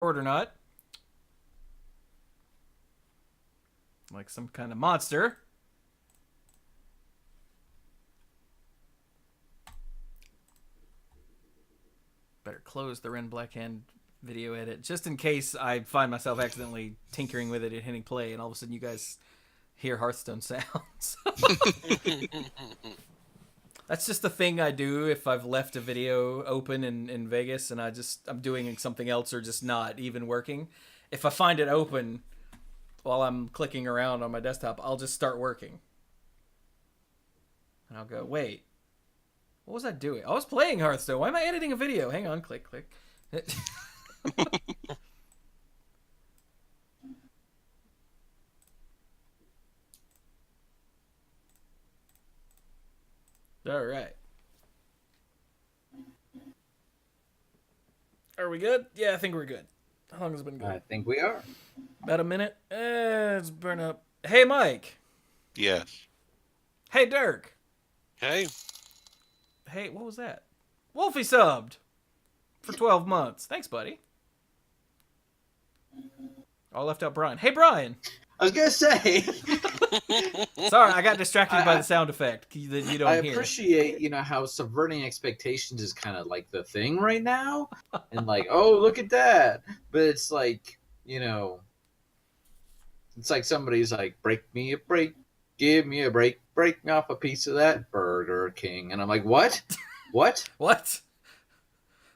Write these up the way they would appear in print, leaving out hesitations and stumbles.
or not. Like some kind of monster. Better close the Ren Blackhand video edit just in case I find myself accidentally tinkering with it and hitting play and all of a sudden you guys hear Hearthstone sounds. That's just the thing I do if I've left a video open in Vegas and I'm doing something else or just not even working. If I find it open while I'm clicking around on my desktop, I'll just start working. And I'll go, wait, what was I doing? I was playing Hearthstone. Why am I editing a video? Hang on, click. All right. Are we good? Yeah, I think we're good. How long has it been good? I think we are. About a minute. Let's burn up. Hey, Mike. Yes. Hey, Dirk. Hey. Hey, what was that? Wolfie subbed for 12 months. Thanks, buddy. I left out Brian. Hey, Brian. I was gonna say. Sorry, I got distracted by the sound effect that you don't hear. I appreciate, how subverting expectations is kind of like the thing right now, and like, oh, look at that. But it's like, it's like somebody's like, break me a break, give me a break me off a piece of that Burger King, and I'm like, what? What?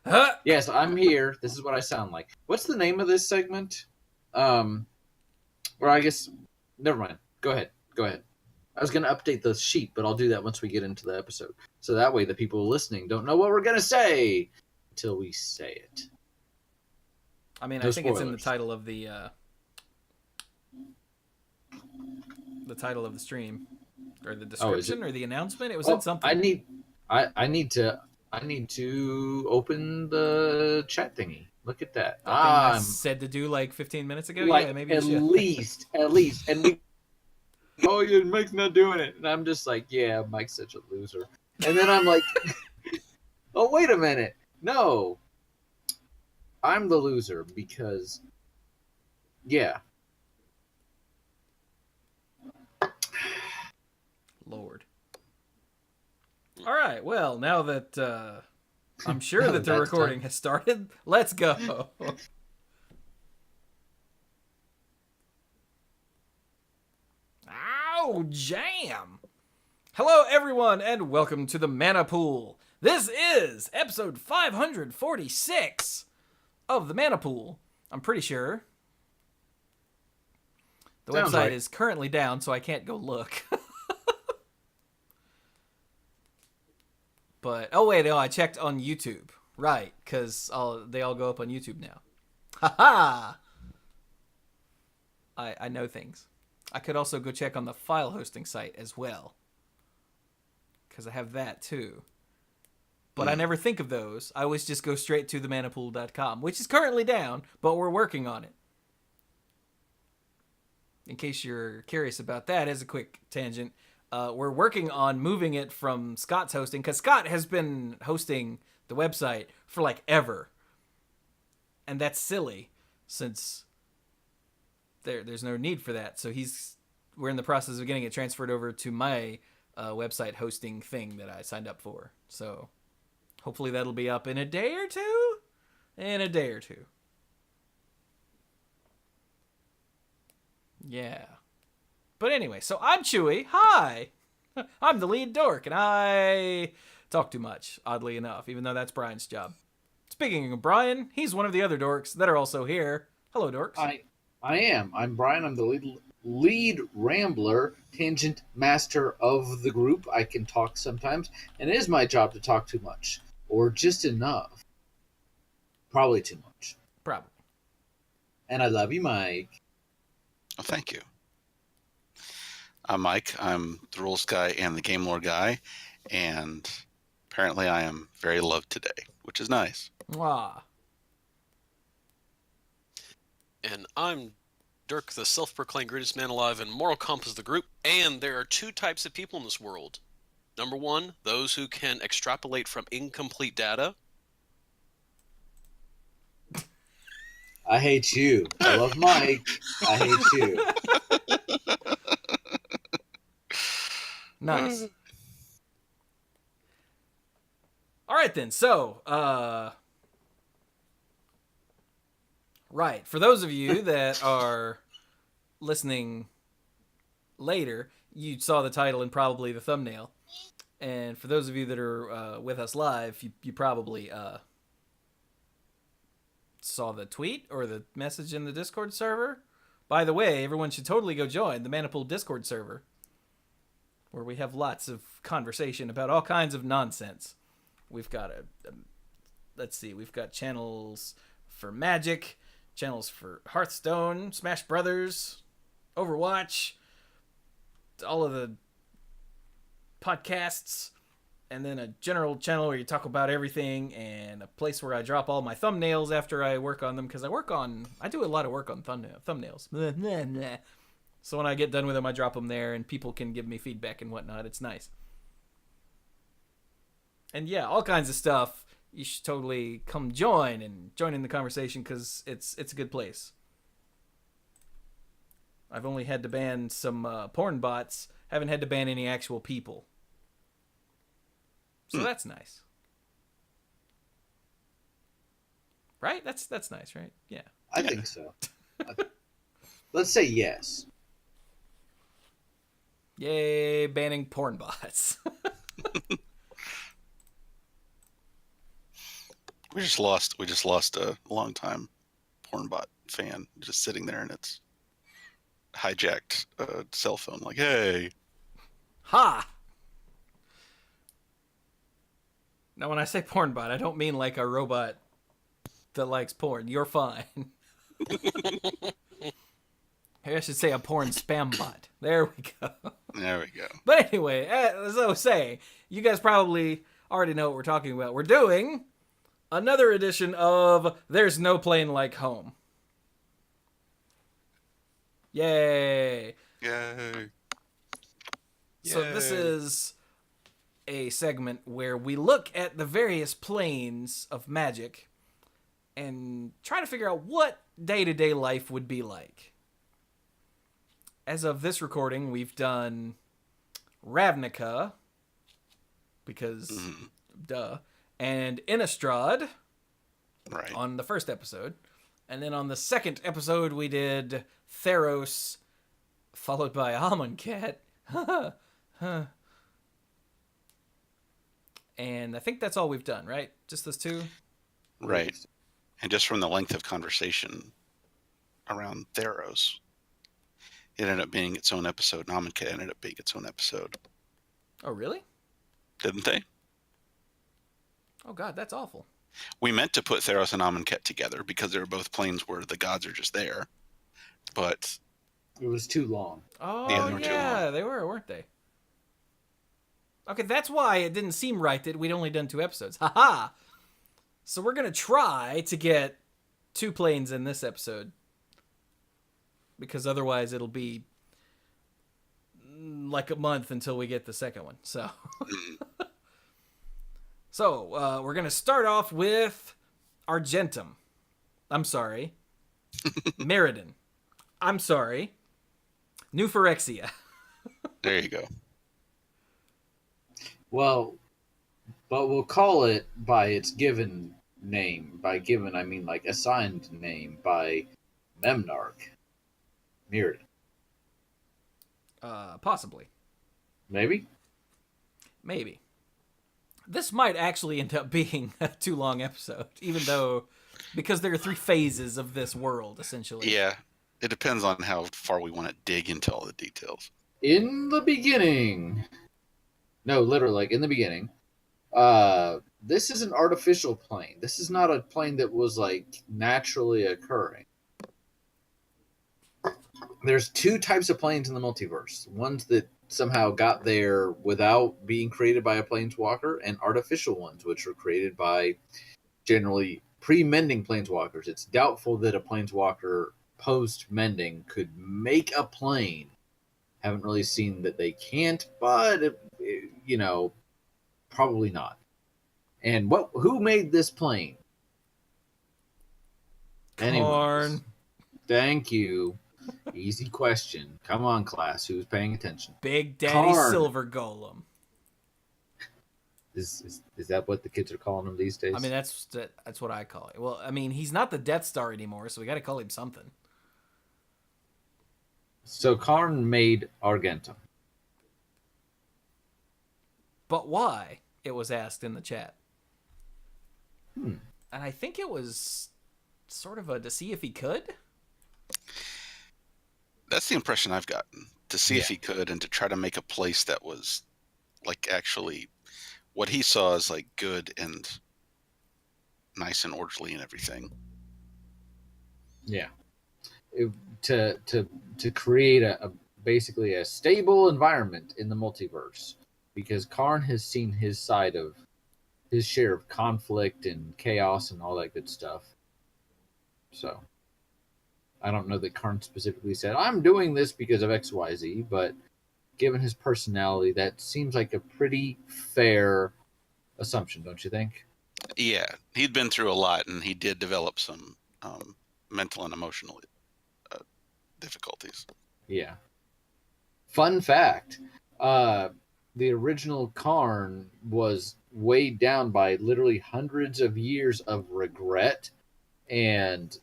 Huh? Yes, I'm here. This is what I sound like. What's the name of this segment? Or I guess, never mind. Go ahead. I was going to update the sheet, but I'll do that once we get into the episode. So that way the people listening don't know what we're going to say until we say it. I mean, I think it's in the title of the stream or the description or the announcement. It was in something. I need to open the chat thingy. Look at that. I said to do like 15 minutes ago. Like, yeah, maybe at least. And we, yeah, Mike's not doing it. And I'm just like, yeah, Mike's such a loser. And then I'm like, oh, wait a minute. No, I'm the loser because, yeah. Lord. All right. Well, now that I'm sure that the recording has started, let's go. Ow, jam. Hello, everyone, and welcome to the Mana Pool. This is episode 546 of the Mana Pool. I'm pretty sure. The website is currently down, so I can't go look. But, oh wait, I checked on YouTube. Right, because they all go up on YouTube now. Ha-ha! I know things. I could also go check on the file hosting site as well. Because I have that too. But I never think of those. I always just go straight to themanapool.com, which is currently down, but we're working on it. In case you're curious about that, as a quick tangent, we're working on moving it from Scott's hosting, because Scott has been hosting the website for like ever. And that's silly, since there's no need for that. So we're in the process of getting it transferred over to my website hosting thing that I signed up for. So hopefully that'll be up in a day or two. Yeah. But anyway, so I'm Chewy. Hi! I'm the lead dork, and I talk too much, oddly enough, even though that's Brian's job. Speaking of Brian, he's one of the other dorks that are also here. Hello, dorks. I am. I'm Brian. I'm the lead rambler, tangent master of the group. I can talk sometimes, and it is my job to talk too much. Or just enough. Probably too much. Probably. And I love you, Mike. Oh, thank you. I'm Mike. I'm the rules guy and the game lore guy, and apparently I am very loved today, which is nice. Mwah. And I'm Dirk, the self-proclaimed greatest man alive and moral compass of the group. And there are two types of people in this world. Number one, those who can extrapolate from incomplete data. I hate you. I love Mike. I hate you. Nice. All right then. So, right. For those of you that are listening later, you saw the title and probably the thumbnail. And for those of you that are with us live, you probably saw the tweet or the message in the Discord server. By the way, everyone should totally go join the Manipool Discord server, where we have lots of conversation about all kinds of nonsense. We've got let's see, we've got channels for Magic, channels for Hearthstone, Smash Brothers, Overwatch, all of the podcasts, and then a general channel where you talk about everything, and a place where I drop all my thumbnails after I work on them, because I do a lot of work on thumbnails. So when I get done with them, I drop them there, and people can give me feedback and whatnot. It's nice. And yeah, all kinds of stuff. You should totally come join in the conversation, because it's a good place. I've only had to ban some porn bots. Haven't had to ban any actual people. So that's nice. Right? That's nice, right? Yeah. I think so. Let's say yes. Yay, banning porn bots. We just lost a long-time porn bot fan just sitting there, and it's hijacked a cell phone. Like, hey, Ha! Now, when I say porn bot, I don't mean like a robot that likes porn. You're fine. Maybe I should say a porn spam bot. There we go. there we go. But anyway, as I was saying, you guys probably already know what we're talking about. We're doing another edition of There's No Plane Like Home. Yay! Yay! So this is a segment where we look at the various planes of Magic and try to figure out what day-to-day life would be like. As of this recording, we've done Ravnica, because duh, and Innistrad Right. on the first episode. And then on the second episode, we did Theros, followed by Amonkhet. And I think that's all we've done, right? Just those two? Right. And just from the length of conversation around Theros, it ended up being its own episode, and Amonkhet ended up being its own episode. Oh, really? Didn't they? Oh, God, that's awful. We meant to put Theros and Amonkhet together because they were both planes where the gods are just there. But It was too long. Oh, Yeah, they were too yeah, they were, weren't they? Okay, that's why it didn't seem right that we'd only done 2 episodes. Haha! So we're going to try to get 2 planes in this episode, because otherwise it'll be like a month until we get the second one. So, we're going to start off with Argentum. I'm sorry. Mirrodin. I'm sorry. New Phyrexia. there you go. Well, but we'll call it by its given name. By given, I mean like assigned name by Memnarch. Mirrodin. Possibly. Maybe? Maybe. This might actually end up being a too long episode, even though, because there are 3 phases of this world, essentially. Yeah. It depends on how far we want to dig into all the details. In the beginning. No, literally, like in the beginning. This is an artificial plane. This is not a plane that was like naturally occurring. There's 2 types of planes in the multiverse. Ones that somehow got there without being created by a planeswalker, and artificial ones, which were created by generally pre-mending planeswalkers. It's doubtful that a planeswalker post-mending could make a plane. Haven't really seen that they can't, but probably not. And who made this plane? Anyways, Corn. thank you. Easy question. Come on, class. Who's paying attention? Big Daddy Karn. Silver Golem. Is that what the kids are calling him these days? I mean, that's what I call it. Well, I mean, he's not the Death Star anymore, so we got to call him something. So Karn made Argentum. But why? It was asked in the chat. Hmm. And I think it was sort of to see if he could. That's the impression I've gotten. To see if he could, and to try to make a place that was like actually what he saw as like good and nice and orderly and everything. Yeah. To create a basically a stable environment in the multiverse, because Karn has seen his side of his share of conflict and chaos and all that good stuff. So I don't know that Karn specifically said, I'm doing this because of XYZ, but given his personality, that seems like a pretty fair assumption, don't you think? Yeah, he'd been through a lot, and he did develop some mental and emotional difficulties. Yeah. Fun fact, the original Karn was weighed down by literally hundreds of years of regret and,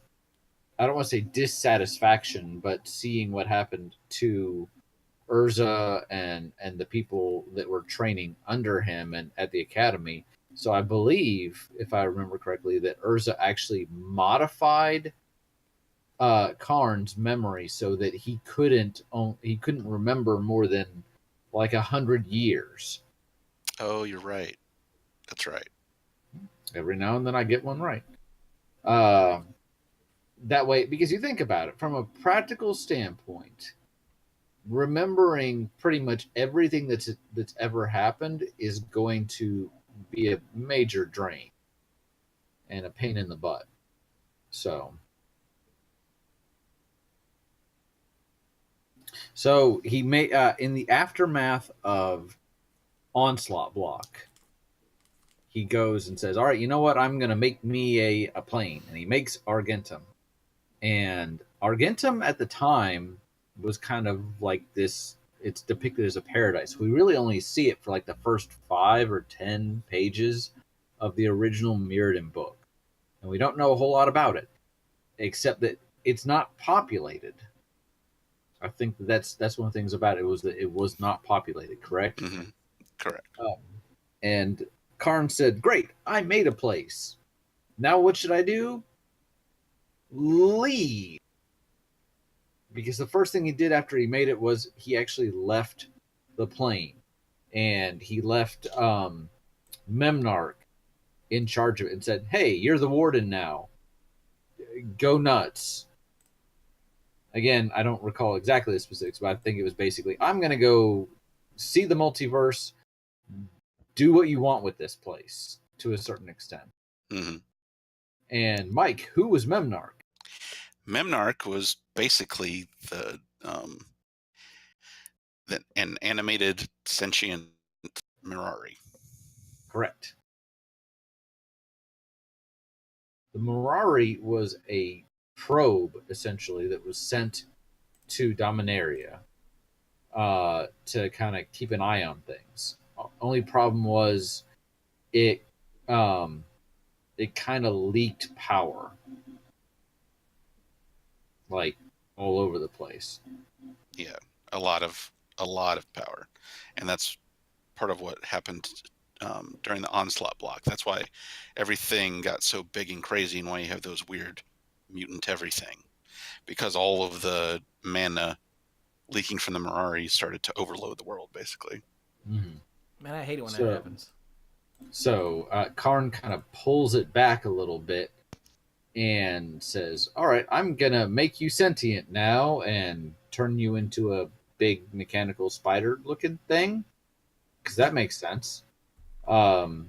I don't want to say dissatisfaction, but seeing what happened to Urza and the people that were training under him and at the academy. So I believe, if I remember correctly, that Urza actually modified Karn's memory so that he couldn't remember more than like 100 years. Oh, you're right. That's right. Every now and then I get one right. That way, because you think about it from a practical standpoint, remembering pretty much everything that's ever happened is going to be a major drain and a pain in the butt. So he made in the aftermath of Onslaught Block, he goes and says, all right, you know what? I'm going to make me a plane. And he makes Argentum. And Argentum at the time was kind of like this, it's depicted as a paradise. We really only see it for like the first 5 or 10 pages of the original Mirrodin book. And we don't know a whole lot about it, except that it's not populated. I think that's one of the things about it, was that it was not populated, correct? Mm-hmm. Correct. And Karn said, great, I made a place. Now what should I do? Leave. Because the first thing he did after he made it was he actually left the plane. And he left Memnarch in charge of it and said, hey, you're the warden now. Go nuts. Again, I don't recall exactly the specifics, but I think it was basically, I'm going to go see the multiverse, do what you want with this place to a certain extent. Mm-hmm. And Mike, who was Memnarch? Memnarch was basically an animated sentient Mirari. Correct. The Mirari was a probe, essentially, that was sent to Dominaria to kind of keep an eye on things. Only problem was it kind of leaked power, like all over the place. Yeah, a lot of power, and that's part of what happened during the Onslaught Block. That's why everything got so big and crazy, and why you have those weird mutant everything, because all of the mana leaking from the Mirari started to overload the world, basically. Mm-hmm. Man, I hate it when that happens. So Karn kind of pulls it back a little bit and says, all right, I'm going to make you sentient now and turn you into a big mechanical spider-looking thing, because that makes sense. And,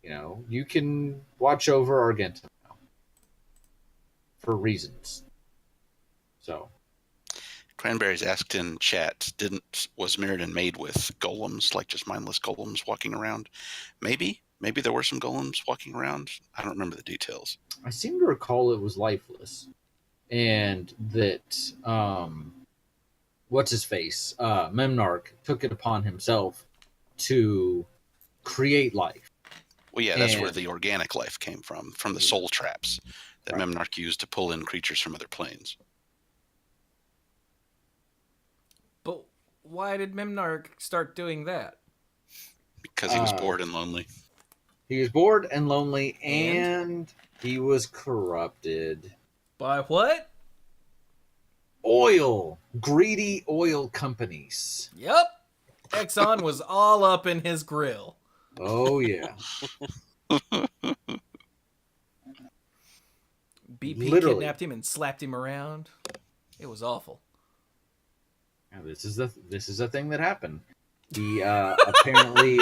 you know, you can watch over Argentum now for reasons. So... Cranberries asked in chat, was Mirrodin made with golems, like just mindless golems walking around? Maybe maybe there were some golems walking around. I don't remember the details. I seem to recall it was lifeless, and that what's his face, Memnarch took it upon himself to create life. Well, yeah, that's where And- the organic life came from the soul traps that Right. Memnarch used to pull in creatures from other planes. But why did Memnarch start doing that? Because he was bored and lonely. He was bored and lonely, And? and he was corrupted. By what? Oil, greedy oil companies. Yep. Exxon was all up in his grill. Oh yeah, BP Literally. kidnapped him and slapped him around. It was awful. Now, this is a thing that happened. He apparently,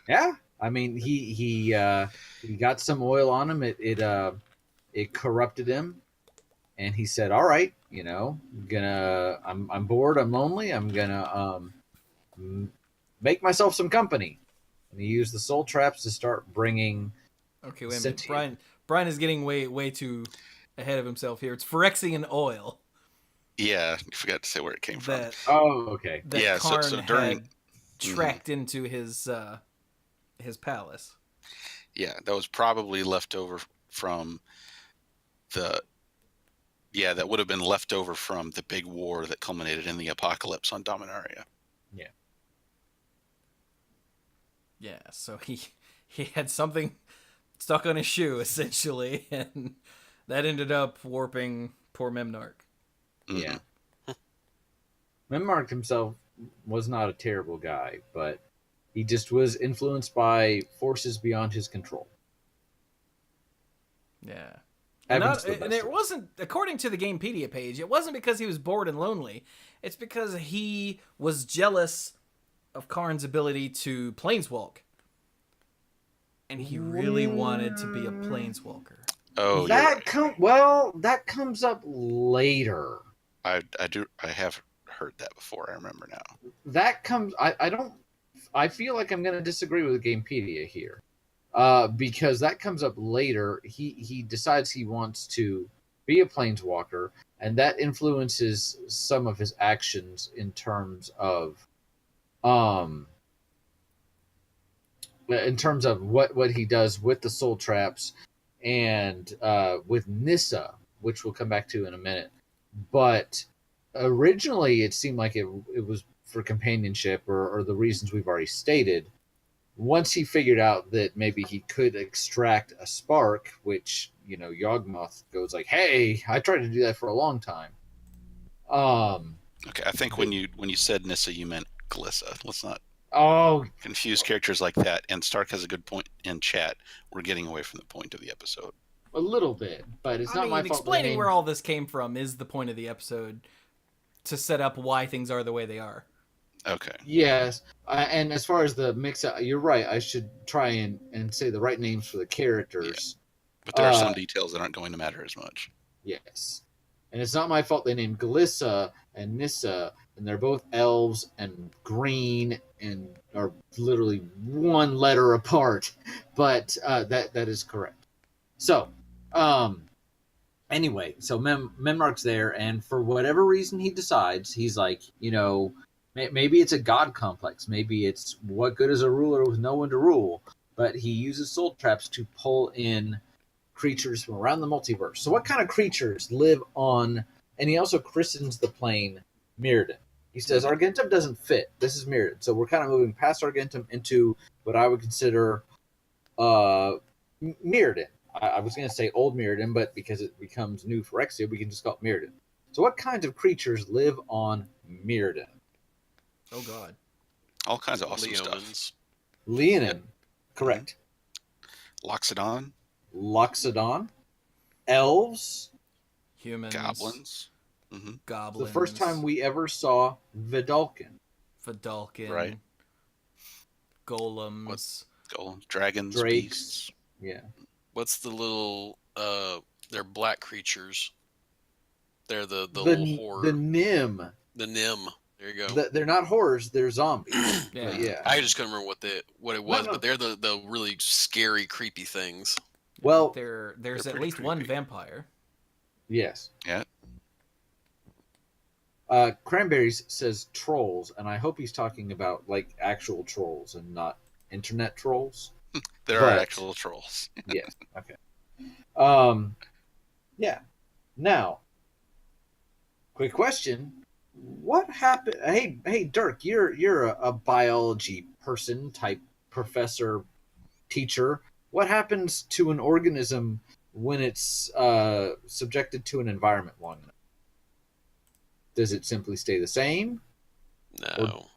yeah. I mean, he got some oil on him. It corrupted him, and he said, "All right, I'm bored. I'm lonely. I'm gonna make myself some company." And he used the soul traps to start bringing. Okay, wait a minute. Sentient. Brian is getting way too ahead of himself here. It's Phyrexian oil Yeah, you forgot to say where it came from. that Oh, okay. Yeah, so Karn during- had tracked into his palace. Yeah, that was probably left over from that would have been left over from the big war that culminated in the apocalypse on Dominaria. Yeah, so he had something stuck on his shoe essentially, and that ended up warping poor Memnarch. Mhm. Yeah. Memnarch himself was not a terrible guy, but he just was influenced by forces beyond his control. Yeah. And, Happens to the and best it of us. wasn't, according to the Gamepedia page, it wasn't because he was bored and lonely. It's because he was jealous of Karn's ability to planeswalk. And he really wanted to be a planeswalker. Oh, that you're right. that comes up later. I have heard that before. I remember now. That comes. I feel like I'm going to disagree with Gamepedia here, because that comes up later. He decides he wants to be a planeswalker, and that influences some of his actions in terms of what he does with the soul traps and with Nissa, which we'll come back to in a minute. But originally, it seemed like it was for companionship or the reasons we've already stated. Once he figured out that maybe he could extract a spark, which Yawgmoth goes like, "Hey, I tried to do that for a long time." Okay, I think when you said Nissa, you meant Glissa. Let's not Oh, confuse characters like that. And Stark has a good point in chat. We're getting away from the point of the episode. a little bit, but it's I not mean, my fault. explaining where all this came from is the point of the episode, to set up why things are the way they are. Okay. Yes, and as far as the mix, you're right. I should try and say the right names for the characters. But there are some details that aren't going to matter as much. Yes, and it's not my fault they named Glissa and Nissa, and they're both elves and green and are literally one letter apart. But that is correct. So, anyway, so Memnarch's there, and for whatever reason he decides, he's like, maybe it's a god complex. Maybe it's what good is a ruler with no one to rule. But he uses soul traps to pull in creatures from around the multiverse. So what kind of creatures live on, and he also christens the plane Mirrodin. He says Argentum doesn't fit. This is Mirrodin. So we're kind of moving past Argentum into what I would consider Mirrodin. I was going to say old Mirrodin, but because it becomes new Phyrexia, we can just call it Mirrodin. So what kinds of creatures live on Mirrodin? Oh, God. All kinds of awesome stuff. Leonins. Leonin, correct. Loxodon, Loxodon, elves. Humans. goblins. Mm-hmm. Goblins. The first time we ever saw Vidalkin. Vidalkin. Right. Golems. Golems, dragons, Drakes. beasts. Yeah. What's the little? They're black creatures. They're the little horde. The Nim. The Nim. There you go. They're not horrors; they're zombies. Yeah. But yeah. I just couldn't remember what it was, No. but they're the really scary, creepy things. Well, there's they're at pretty least one creepy. vampire. yes. Yeah. Cranberries says trolls, and I hope he's talking about like actual trolls and not internet trolls. There are actual trolls. Yes. Okay. Yeah. Now, quick question: what happened? Hey, Dirk, you're a biology person type professor, teacher. What happens to an organism when it's subjected to an environment long enough? Does it simply stay the same? No.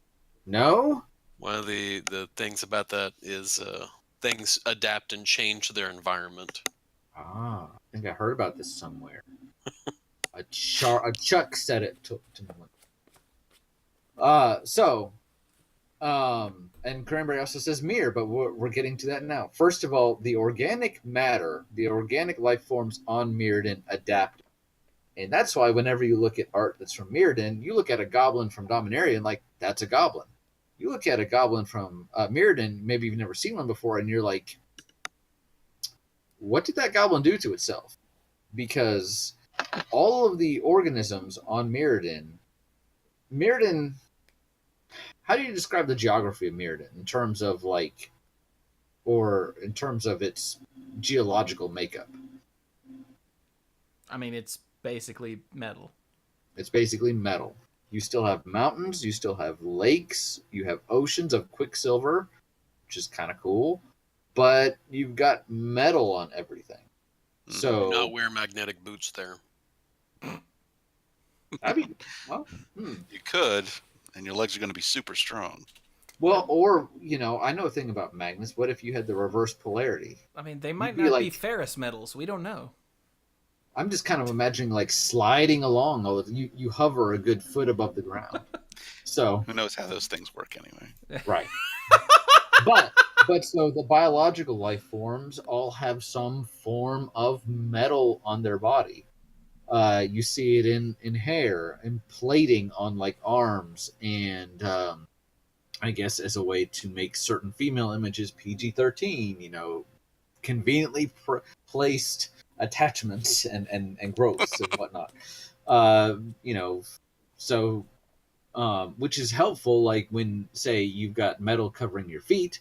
No. One of the things about that is things adapt and change to their environment. Ah, I think I heard about this somewhere. A Chuck said it to me. And Cranberry also says mirror, but we're getting to that now. First of all, the organic matter, the organic life forms on Mirrodin adapt. And that's why whenever you look at art that's from Mirrodin, you look at a goblin from Dominaria and like, that's a goblin. You look at a goblin from Mirrodin, maybe you've never seen one before, and you're like, what did that goblin do to itself? Because all of the organisms on Mirrodin, how do you describe the geography of Mirrodin in terms of like, or in terms of its geological makeup? I mean, it's basically metal. It's basically metal. You still have mountains, you still have lakes, you have oceans of quicksilver, which is kind of cool, but you've got metal on everything. So Do not wear magnetic boots there. I mean, well, You could, and your legs are going to be super strong. well, or I know a thing about magnets. What if you had the reverse polarity? I mean, they might be not like- be ferrous metals. We don't know. I'm just kind of imagining like sliding along. You hover a good foot above the ground. So Who knows how those things work anyway? right, but so the biological life forms all have some form of metal on their body. You see it in hair and plating on like arms, and I guess as a way to make certain female images PG-13. Conveniently placed attachments and growths and whatnot. So which is helpful, like when say you've got metal covering your feet,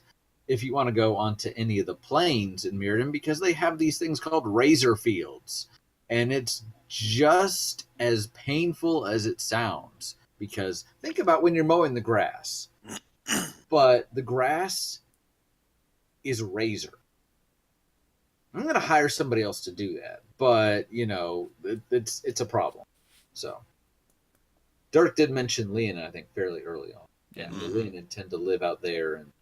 if you want to go onto any of the planes in Mirrodin, because they have these things called razor fields, and it's just as painful as it sounds. Because think about when you're mowing the grass, but the grass is a razor. I'm going to hire somebody else to do that, but it's a problem. So Dirk did mention Leonin, I think, fairly early on. Yeah. And the Leonin tend to live out there, and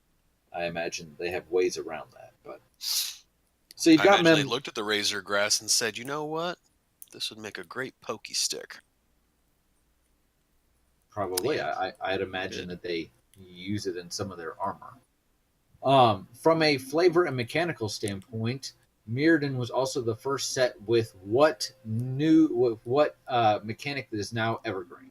I imagine they have ways around that. But so you've I got imagine they looked at the razor grass and said, "You know what? This would make a great pokey stick." Probably, Yeah. I'd imagine that they use it in some of their armor. From a flavor and mechanical standpoint, Mirrodin was also the first set with what mechanic that is now evergreen.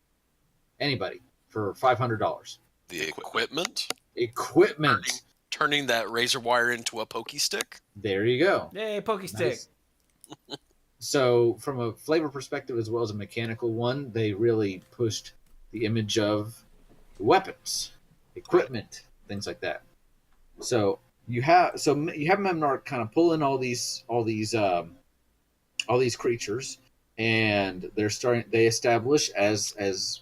Anybody for $500. The equipment Equipment. turning that razor wire into a pokey stick. There you go. Yay, pokey stick. Nice. So, from a flavor perspective as well as a mechanical one, they really pushed the image of weapons, equipment, things like that. So you have Memnarch kind of pulling all these creatures, and they establish as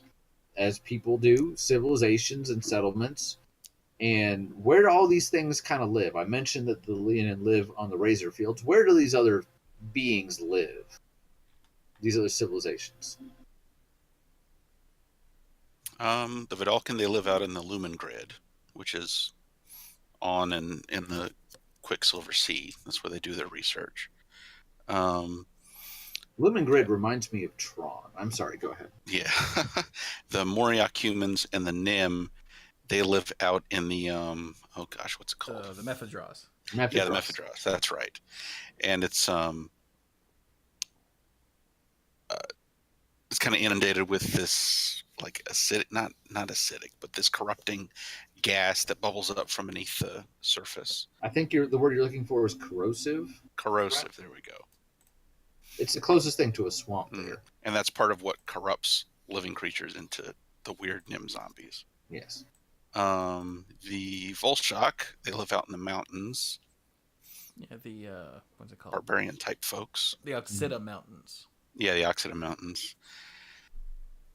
people do, civilizations and settlements. And where do all these things kind of live? I mentioned that the Leonin live on the razor fields. Where do these other beings live? These other civilizations. The Vidalcan, they live out in the Lumen Grid, which is on in the Quicksilver Sea. That's where they do their research. Lumen Grid reminds me of Tron. I'm sorry, go ahead. Yeah. The Moriak humans and the Nim, they live out in the what's it called? The Mephidros. Yeah, the Mephidros. That's right. And it's kind of inundated with this like acidic, not acidic, but this corrupting gas that bubbles up from beneath the surface. I think the word you're looking for is corrosive. Corrosive. There we go. It's the closest thing to a swamp there. And that's part of what corrupts living creatures into the weird Nim zombies. Yes. The Volshok, they live out in the mountains. Yeah, the what's it called? Barbarian type folks. The Oxida Mountains. Yeah, the Oxida Mountains.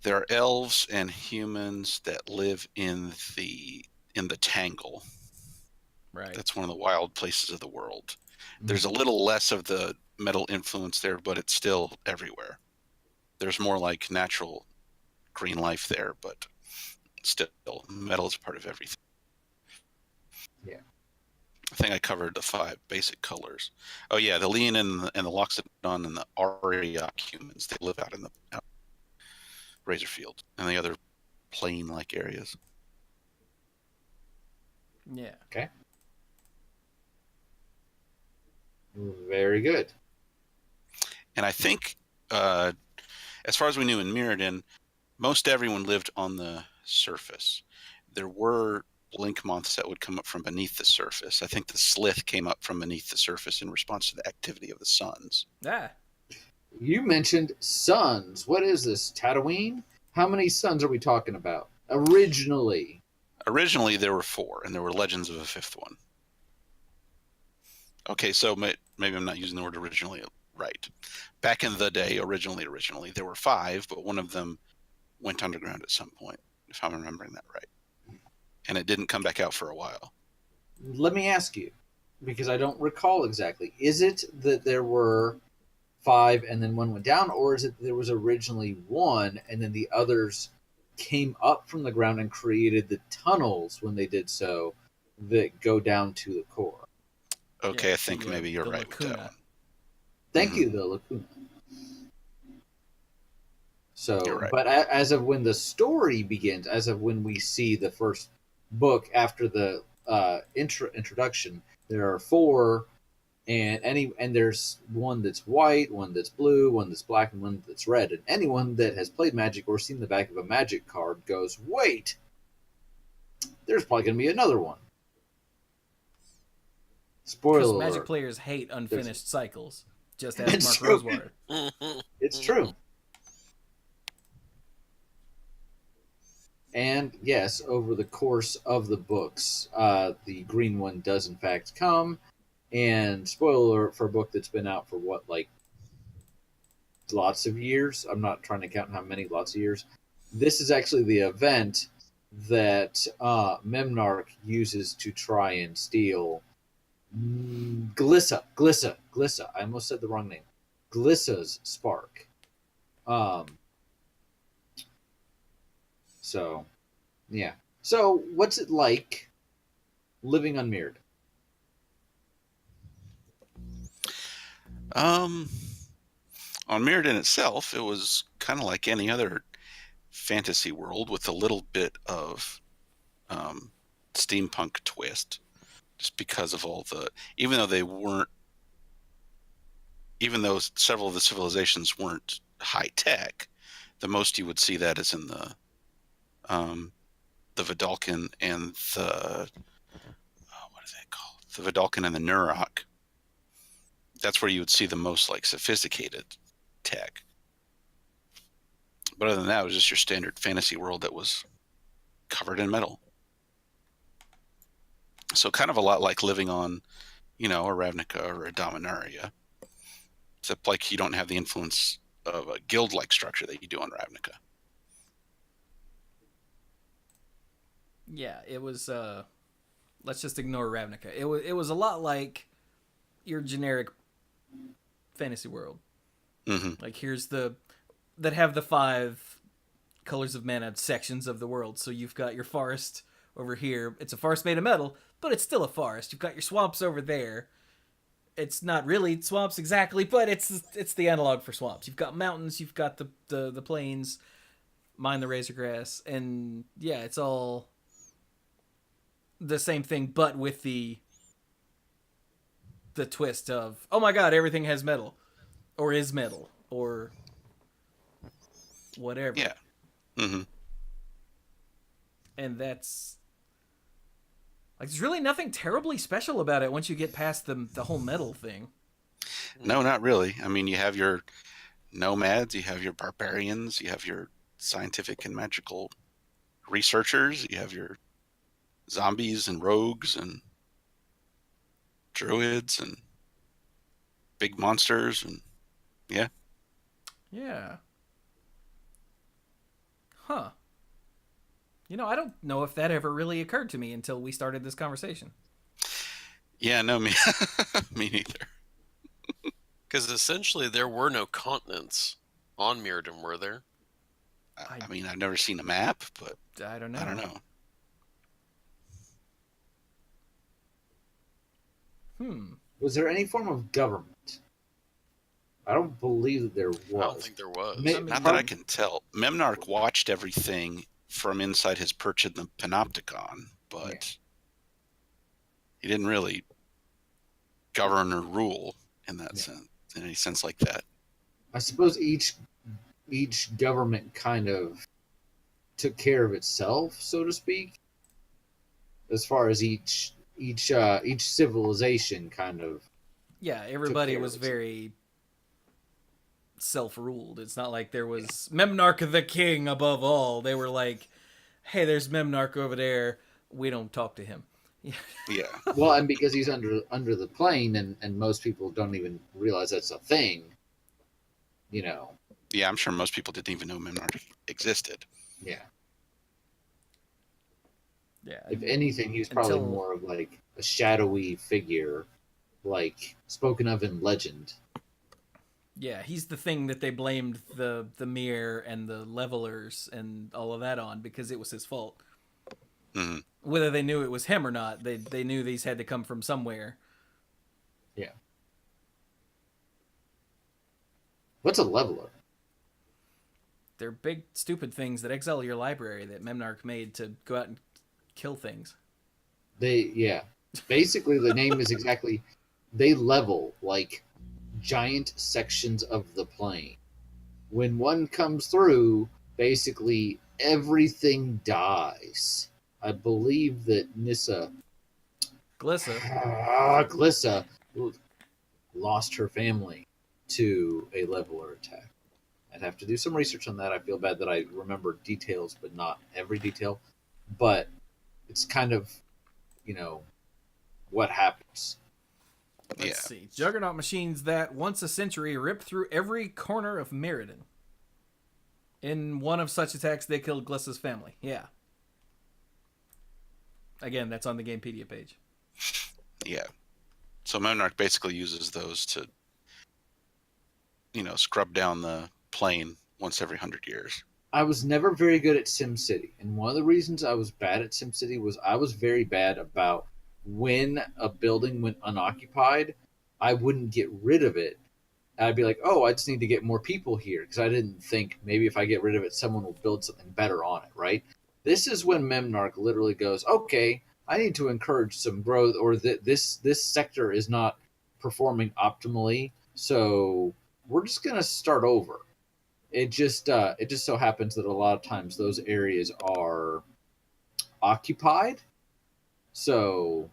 There are elves and humans that live in the Tangle. Right. That's one of the wild places of the world. There's a little less of the metal influence there, but it's still everywhere. There's more like natural green life there, but still, metal is part of everything. Yeah. I think I covered the 5 basic colors. Oh yeah, the Leon and the Loxodon and the Ariok humans, they live out in the Razorfield and the other plain-like areas. Yeah. Okay. Very good. And I think, as far as we knew in Mirrodin, most everyone lived on the surface. There were blink moths that would come up from beneath the surface. I think the slith came up from beneath the surface in response to the activity of the suns. Ah. You mentioned suns. What is this, Tatooine? How many suns are we talking about? Originally Originally, there were 4, and there were legends of a 5th one. Okay, so maybe I'm not using the word originally right. Back in the day, originally, there were 5, but one of them went underground at some point, if I'm remembering that right. And it didn't come back out for a while. Let me ask you, because I don't recall exactly. Is it that there were 5 and then one went down, or is it that there was originally 1 and then the others came up from the ground and created the tunnels when they did so that go down to the core? Okay, Yeah, I think maybe you're right with that one. Thank you, the lacuna. So, Right. But as of when the story begins, as of when we see the first book after the introduction, there are 4, and there's one that's white, one that's blue, one that's black, and one that's red. And anyone that has played Magic or seen the back of a Magic card goes, "Wait, there's probably going to be another one." Spoiler Because alert. Magic players hate unfinished cycles. Just It's ask Mark true. Rosewater. It's true. And yes, over the course of the books, the green one does in fact come. And spoiler alert for a book that's been out for what, like lots of years? I'm not trying to count how many, lots of years. This is actually the event that Memnarch uses to try and steal Glissa. I almost said the wrong name. Glissa's spark. So, yeah. So, what's it like living on Mirrodin? On Mirrodin itself, it was kind of like any other fantasy world with a little bit of steampunk twist, just because of all the, even though several of the civilizations weren't high tech, the most you would see that is in the Vidalcan and the what is that called? The Vidalcan and the Nurok. That's where you would see the most like sophisticated tech. But other than that, it was just your standard fantasy world that was covered in metal. So kind of a lot like living on, a Ravnica or a Dominaria. Except like you don't have the influence of a guild-like structure that you do on Ravnica. Yeah, it was. Let's just ignore Ravnica. It was a lot like your generic fantasy world. Mm-hmm. Like here's that have the 5 colors of mana sections of the world. So you've got your forest over here. It's a forest made of metal, but it's still a forest. You've got your swamps over there. It's not really swamps exactly, but it's the analog for swamps. You've got mountains. You've got the plains. Mine the razor grass, and yeah, it's all the same thing, but with the twist of, oh my god, everything has metal, or is metal, or whatever. Yeah. Mm-hmm. And that's like there's really nothing terribly special about it once you get past the whole metal thing. No, not really. I mean, you have your nomads, you have your barbarians, you have your scientific and magical researchers, you have your zombies and rogues and druids and big monsters, and yeah. Yeah. Huh. You know, I don't know if that ever really occurred to me until we started this conversation. Yeah, no, me, me neither. Because essentially there were no continents on Mirrodin, were there? I mean, I've never seen a map, but I don't know. I don't know. Was there any form of government? I don't believe that there was. I don't think there was. Not that I can tell. Memnarch watched everything from inside his perch in the Panopticon, but he didn't really govern or rule in that sense, in any sense like that. I suppose each government kind of took care of itself, so to speak, as far as each civilization kind of. Yeah, everybody was very self-ruled. It's not like there was Memnarch the king above all. They were like, hey, there's Memnarch over there. We don't talk to him. Yeah. Well, and because he's under the plane, and most people don't even realize that's a thing, you know. Yeah, I'm sure most people didn't even know Memnarch existed. Yeah. Yeah. If anything, he's probably more of like a shadowy figure, like spoken of in legend. Yeah, he's the thing that they blamed the mirror and the levelers and all of that on because it was his fault. Mm-hmm. Whether they knew it was him or not, they knew these had to come from somewhere. Yeah. What's a leveler? They're big, stupid things that exile your library that Memnarch made to go out and kill things. Basically, the name is exactly, they level like giant sections of the plane. When one comes through, basically everything dies. I believe that Glissa lost her family to a leveler attack. I'd have to do some research on that. I feel bad that I remember details, but not every detail. But it's kind of, what happens. Let's see. Juggernaut machines that once a century ripped through every corner of Mirrodin. In one of such attacks, they killed Glissa's family. Yeah. Again, that's on the Gamepedia page. Yeah. So Memnarch basically uses those to, scrub down the plane once every 100 years. I was never very good at SimCity. And one of the reasons I was bad at SimCity was I was very bad about when a building went unoccupied, I wouldn't get rid of it. I'd be like, oh, I just need to get more people here. Because I didn't think maybe if I get rid of it, someone will build something better on it, right? This is when Memnarch literally goes, okay, I need to encourage some growth, or this sector is not performing optimally, so we're just going to start over. It just so happens that a lot of times those areas are occupied, so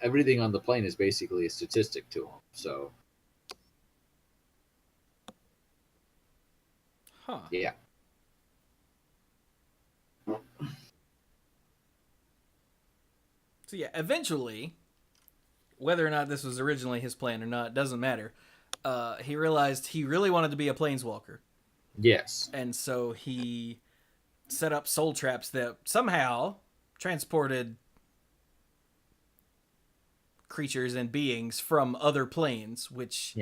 everything on the plane is basically a statistic to him. So, yeah. So yeah, eventually, whether or not this was originally his plan or not, doesn't matter. He realized he really wanted to be a planeswalker. Yes. And so he set up soul traps that somehow transported creatures and beings from other planes, which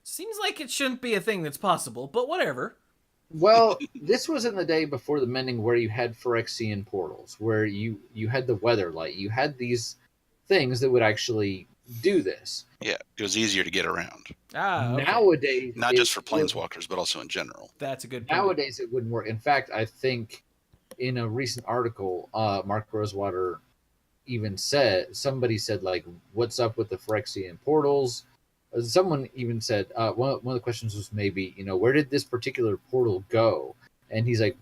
seems like it shouldn't be a thing that's possible, but whatever. Well, this was in the day before the mending, where you had Phyrexian portals, where you had the weather light. You had these things that would actually do this. Yeah, it was easier to get around. Okay. Nowadays, not just for planeswalkers, but also in general. That's a good point. Nowadays, it wouldn't work. In fact, I think in a recent article, Mark Rosewater even somebody said, like, what's up with the Phyrexian portals? Someone even said, one of the questions was maybe, where did this particular portal go? And he's like,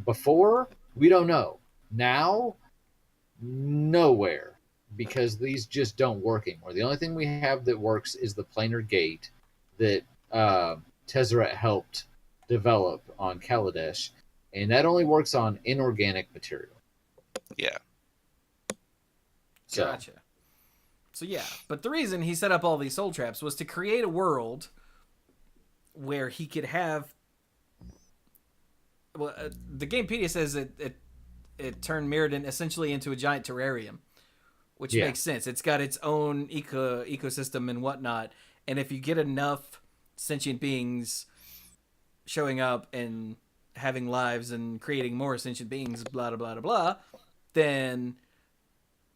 Before, we don't know. Now, nowhere, because these just don't work anymore. The only thing we have that works is the planar gate that Tezzeret helped develop on Kaladesh, and that only works on inorganic material. Yeah. So, Gotcha. So yeah, but the reason he set up all these soul traps was to create a world where he could have. Well, the Gamepedia says it turned Mirrodin essentially into a giant terrarium, which makes sense. It's got its own ecosystem and whatnot, and if you get enough sentient beings showing up and having lives and creating more sentient beings, blah blah blah blah, then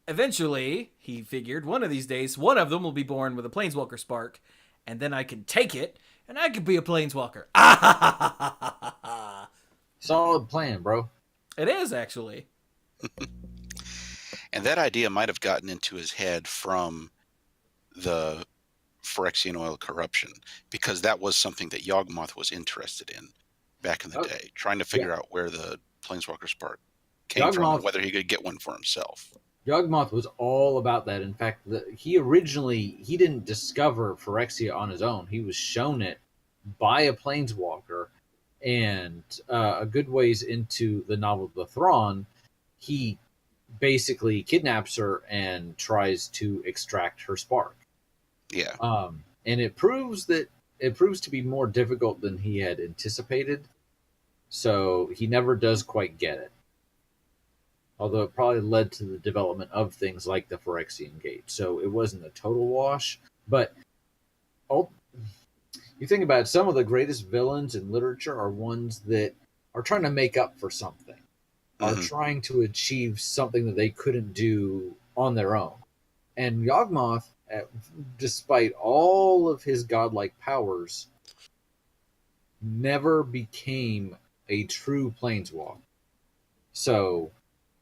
eventually, he figured, one of these days, one of them will be born with a planeswalker spark, and then I can take it, and I could be a planeswalker. solid plan, bro. It is, actually. And that idea might have gotten into his head from the Phyrexian oil corruption, because that was something that Yawgmoth was interested in back in the day, trying to figure out where the planeswalker spark came from and whether he could get one for himself. Yawgmoth was all about that. In fact, he didn't discover Phyrexia on his own. He was shown it by a planeswalker, and a good ways into the novel The Thrawn, he basically kidnaps her and tries to extract her spark. Yeah. And it proves to be more difficult than he had anticipated. So he never does quite get it. Although it probably led to the development of things like the Phyrexian Gate. So it wasn't a total wash. But you think about it, some of the greatest villains in literature are ones that are trying to make up for something. Are trying to achieve something that they couldn't do on their own. And Yawgmoth, despite all of his godlike powers, never became a true planeswalker. So,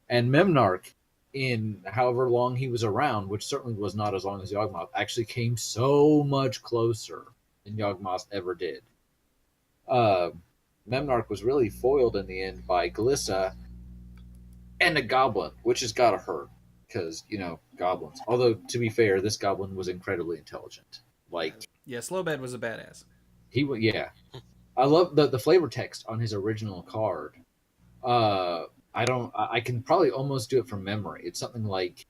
and Memnarch, in however long he was around, which certainly was not as long as Yawgmoth, actually came so much closer than Yawgmoth ever did. Memnarch was really foiled in the end by Glissa and a goblin, which has got to hurt. Because, goblins. Although, to be fair, this goblin was incredibly intelligent. Yeah, Slowbad was a badass. Yeah. I love the flavor text on his original card. I can probably almost do it from memory. It's something like,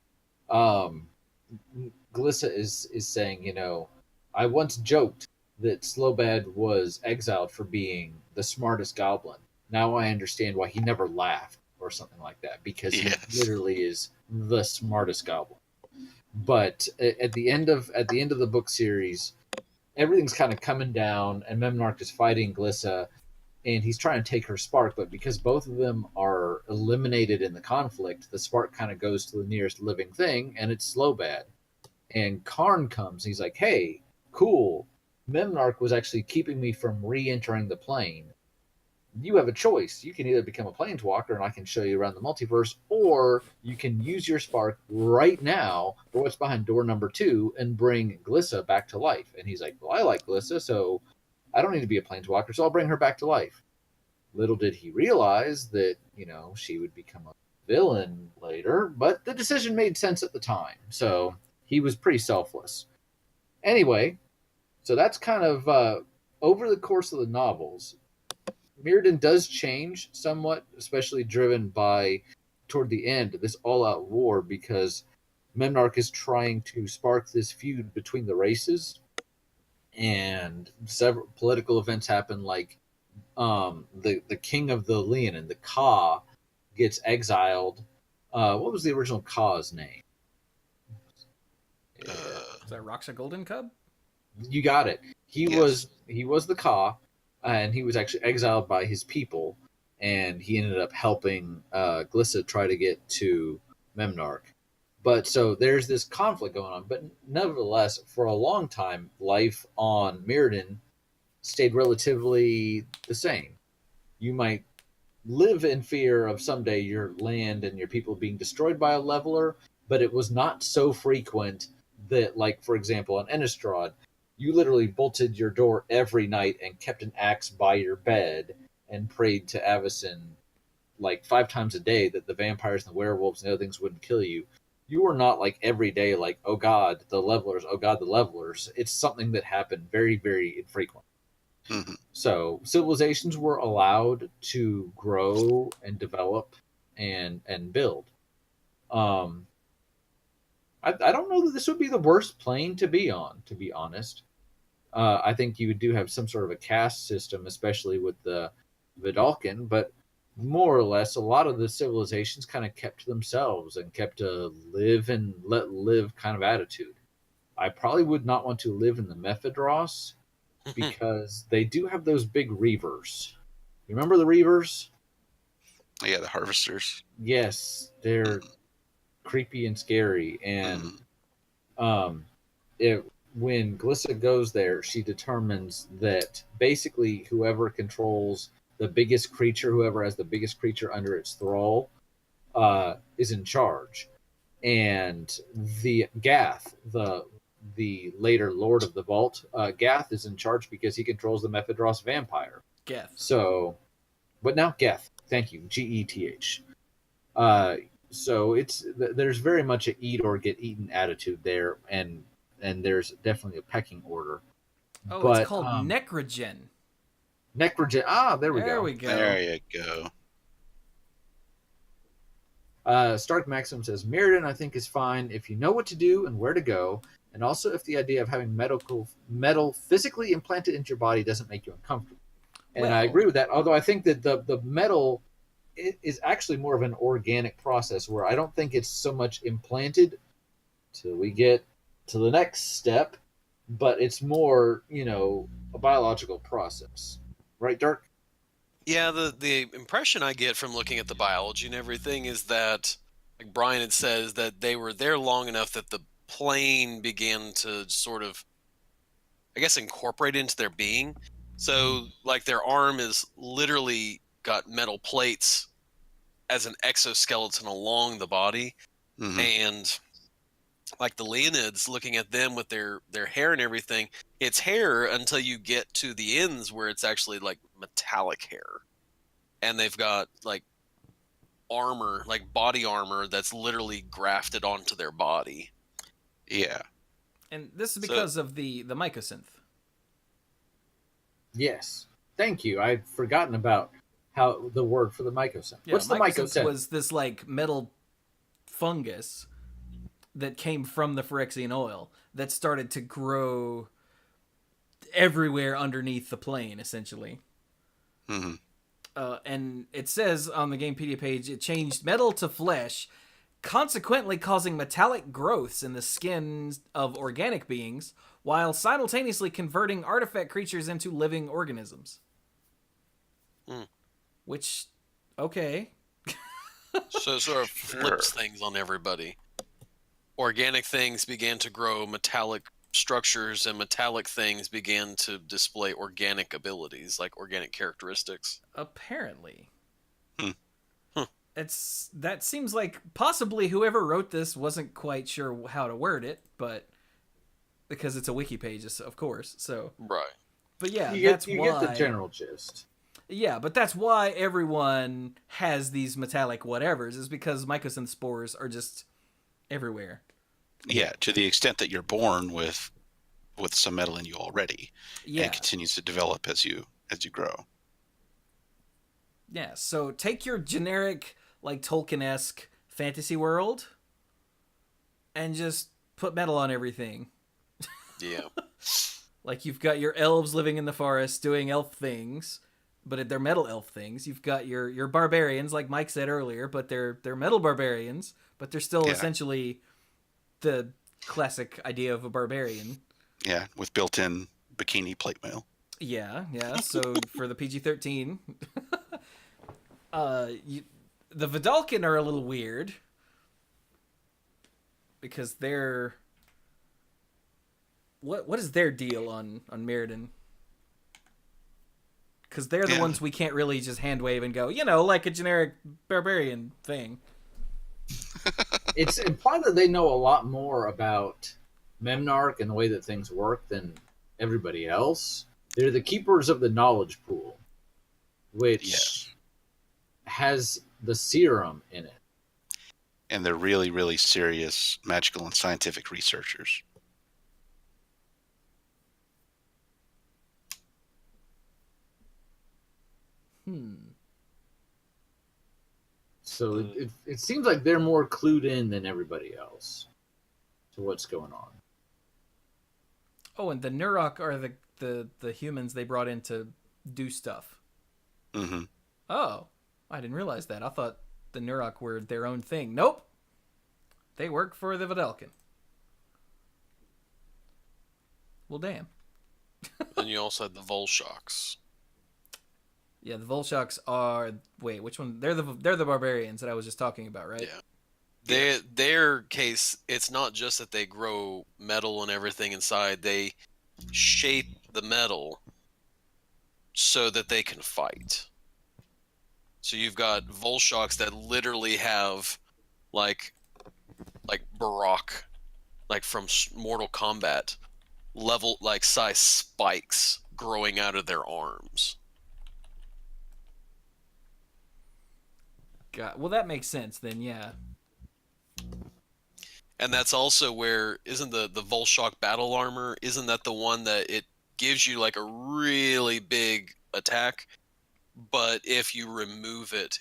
Glissa is saying, I once joked that Slowbad was exiled for being the smartest goblin. Now I understand why he never laughed, or something like that, because he literally is the smartest goblin. But at the end of the book series, everything's kind of coming down, and Memnarch is fighting Glissa, and he's trying to take her spark, but because both of them are eliminated in the conflict, the spark kind of goes to the nearest living thing, and it's Slowbad. And Karn comes, and he's like, hey, cool, Memnarch was actually keeping me from re-entering the plane. You have a choice. You can either become a planeswalker, and I can show you around the multiverse, or you can use your spark right now for what's behind door number 2 and bring Glissa back to life. And he's like, well, I like Glissa, so I don't need to be a planeswalker, so I'll bring her back to life. Little did he realize that, she would become a villain later, but the decision made sense at the time. So he was pretty selfless. Anyway, so that's kind of over the course of the novels. Mirrodin does change somewhat, especially driven by, toward the end, this all-out war, because Memnarch is trying to spark this feud between the races, and several political events happen, like the king of the Leonin, the Ka, gets exiled. What was the original Ka's name? Is that Roxa Golden Cub? You got it. He was the Ka, and he was actually exiled by his people, and he ended up helping Glissa try to get to Memnarch. But so there's this conflict going on, but nevertheless, for a long time, life on Mirrodin stayed relatively the same. You might live in fear of someday your land and your people being destroyed by a leveler, but it was not so frequent that, like, for example, on Innistrad, you literally bolted your door every night and kept an axe by your bed and prayed to Avacyn like 5 times a day that the vampires and the werewolves and the other things wouldn't kill you, you were not like every day like, oh god, the levelers, oh god, the levelers. It's something that happened very, very infrequently. Mm-hmm. So civilizations were allowed to grow and develop and build. I don't know that this would be the worst plane to be on, to be honest. I think you do have some sort of a caste system, especially with the Vidalcan, but more or less, a lot of the civilizations kind of kept to themselves and kept a live and let live kind of attitude. I probably would not want to live in the Mephidros because they do have those big reavers. You remember the reavers? Yeah, the harvesters. Yes, they're Mm-hmm. creepy and scary. And Mm-hmm. it, when Glissa goes there, she determines that basically whoever controls the biggest creature, whoever has the biggest creature under its thrall, is in charge. And the Gath, the later Lord of the Vault, Gath is in charge because he controls the Mephidros vampire. Geth. So, but now Geth. Thank you, Geth. So there's very much a eat or get eaten attitude there, and there's definitely a pecking order. Oh, But it's called Necrogen. Necrogen. There we There go. we go. There you go. Stark Maxim says Mirrodin I think is fine if you know what to do and where to go, and also if the idea of having metal physically implanted into your body doesn't make you uncomfortable. And I agree with that. Although I think that the metal is actually more of an organic process where I don't think it's so much implanted till we get to the next step, but it's more, a biological process. Right, Dirk? Yeah, the impression I get from looking at the biology and everything is that, like Brian had says, that they were there long enough that the plane began to sort of, I guess, incorporate into their being. So, like, their arm is literally got metal plates as an exoskeleton along the body. Mm-hmm. And like the Leonids, looking at them with their hair and everything, it's hair until you get to the ends where it's actually like metallic hair. And they've got like armor, like body armor that's literally grafted onto their body. Yeah. And this is because of the mycosynth. Yes. Thank you. I'd forgotten about how the word for the mycosynth. Yeah, What's the mycosynth? Was this like metal fungus that came from the Phyrexian oil that started to grow everywhere underneath the plane, essentially. Mm-hmm. And it says on the Gamepedia page, it changed metal to flesh, consequently causing metallic growths in the skins of organic beings, while simultaneously converting artifact creatures into living organisms. Which, okay. So it sort of flips things on everybody. Organic things began to grow metallic structures, and metallic things began to display organic abilities, like organic characteristics. Apparently. Huh. That seems like possibly whoever wrote this wasn't quite sure how to word it, but because it's a wiki page, of course. So right. But yeah, you get the general gist. Yeah, but that's why everyone has these metallic whatevers, is because mycosynth spores are just everywhere. Yeah, to the extent that you're born with some metal in you already, yeah, and it continues to develop as you grow. Yeah, so take your generic, like Tolkien-esque fantasy world, and just put metal on everything. Yeah. Like you've got your elves living in the forest doing elf things, but they're metal elf things. You've got your barbarians, like Mike said earlier, but they're metal barbarians, but they're still essentially the classic idea of a barbarian. Yeah, with built-in bikini plate mail. Yeah. So for the PG-13, the Vidalcan are a little weird because they're what is their deal on Mirrodin? Because they're the ones we can't really just hand wave and go, like a generic barbarian thing. It's implied that they know a lot more about Memnarch and the way that things work than everybody else. They're the keepers of the knowledge pool, which has the serum in it. And they're really, really serious magical and scientific researchers. So it seems like they're more clued in than everybody else to what's going on. Oh, and the Nurok are the humans they brought in to do stuff. Mm-hmm. Oh, I didn't realize that. I thought the Nurok were their own thing. Nope. They work for the Videlkin. Well, damn. And you also had the Volshoks. Yeah, the Volshoks are... Wait, which one? They're the barbarians that I was just talking about, right? Yeah. Their case, it's not just that they grow metal and everything inside. They shape the metal so that they can fight. So you've got Volshoks that literally have like Barak, like from Mortal Kombat, level like size spikes growing out of their arms. God, well, that makes sense then, yeah. And that's also where, isn't the Volshok battle armor, isn't that the one that it gives you like a really big attack, but if you remove it,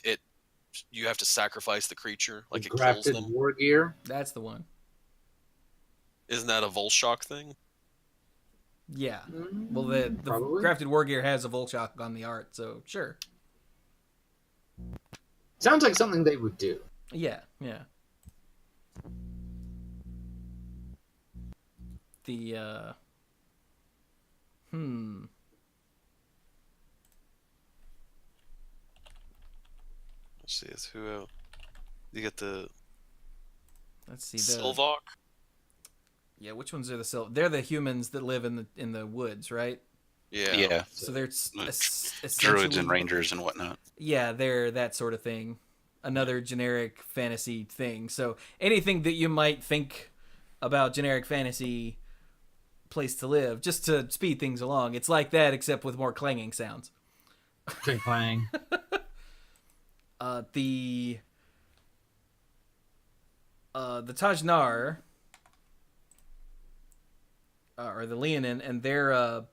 you have to sacrifice the creature, like The it kills grafted them. war gear. That's the one. Isn't that a Volshok thing? Yeah. Well, the Probably. Crafted War Gear has a Volshok on the art, so sure. Sounds like something they would do. Yeah, yeah. The, Let's see, it's who else? You get the let's see. Silvok? Yeah, which ones are the Silv? They're the humans that live in the woods, right? Yeah. So they're Druids and rangers and whatnot. Yeah, they're that sort of thing. Another generic fantasy thing. So anything that you might think about generic fantasy place to live, just to speed things along, it's like that except with more clanging sounds. Clang clang. The Tajnar or the Leonin, and they're a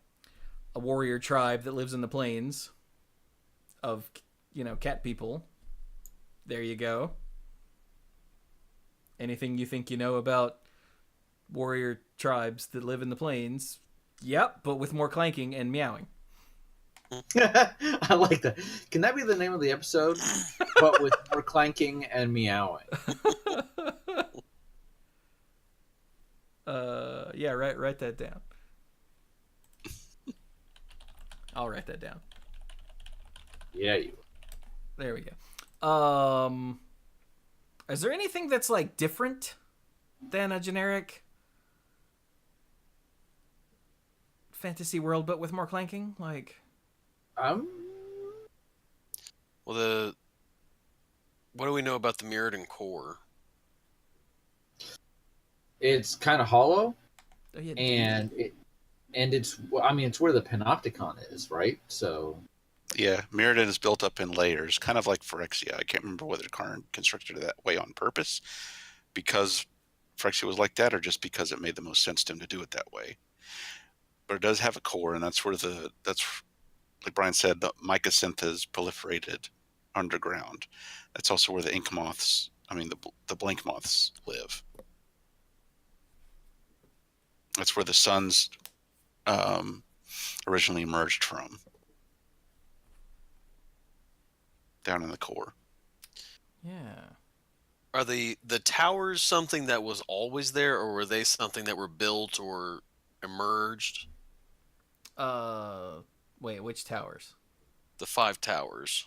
warrior tribe that lives in the plains of, cat people. There you go. Anything you think you know about warrior tribes that live in the plains? Yep, but with more clanking and meowing. I like that. Can that be the name of the episode? But with more clanking and meowing. Yeah, write that down. I'll write that down. Yeah, you. There we go. Is there anything that's like different than a generic fantasy world but with more clanking? Like, Well, what do we know about the Mirrodin core? It's kind of hollow, oh, yeah, and it's where the panopticon is, right? So Yeah, Mirrodin is built up in layers, kind of like Phyrexia. I can't remember whether Karn constructed it that way on purpose, because Phyrexia was like that, or just because it made the most sense to him to do it that way. But it does have a core, and that's where that's like Brian said, the mycosynthas proliferated underground. That's also where the ink moths, the blink moths live. That's where the suns originally emerged from. Down in the core. Yeah. Are the towers something that was always there, or were they something that were built or emerged? Wait, which towers? The 5 towers.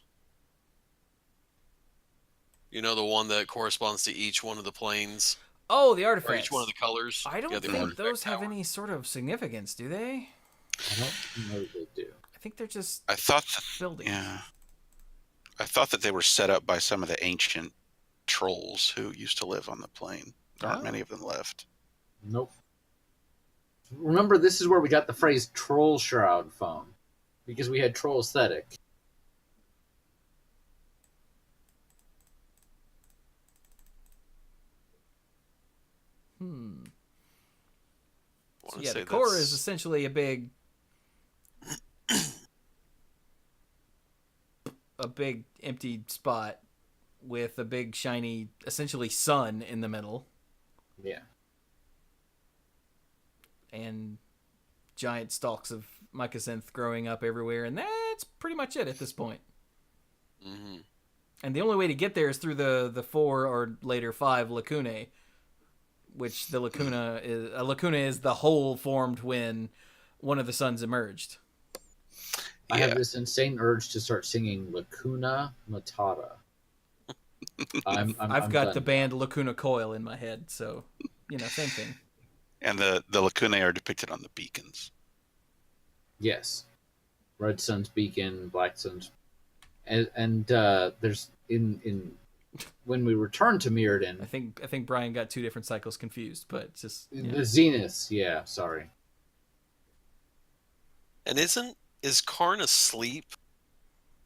You know, the one that corresponds to each one of the planes? Oh, the Or artifacts. each one of the colors? I don't Yeah, the think artifact those have tower. any sort of significance, do they? I don't know they do. I think they're just I thought buildings. Yeah. I thought that they were set up by some of the ancient trolls who used to live on the plane. There aren't many of them left. Nope. Remember, this is where we got the phrase troll shroud from, because we had troll aesthetic. So yeah, the core is essentially a big empty spot with a big shiny, essentially sun in the middle. Yeah. And giant stalks of mycosynth growing up everywhere, and that's pretty much it at this point. Mm-hmm. And the only way to get there is through the 4 or later 5 lacunae, which the lacuna is the hole formed when one of the suns emerged. I have this insane urge to start singing Lacuna Matata. I've got the band Lacuna Coil in my head, so same thing. And the lacunae are depicted on the beacons. Yes, red sun's beacon, black sun's, and there's in when we return to Mirrodin. I think Brian got 2 different cycles confused, but it's just the zeniths. Yeah, sorry. And is Karn asleep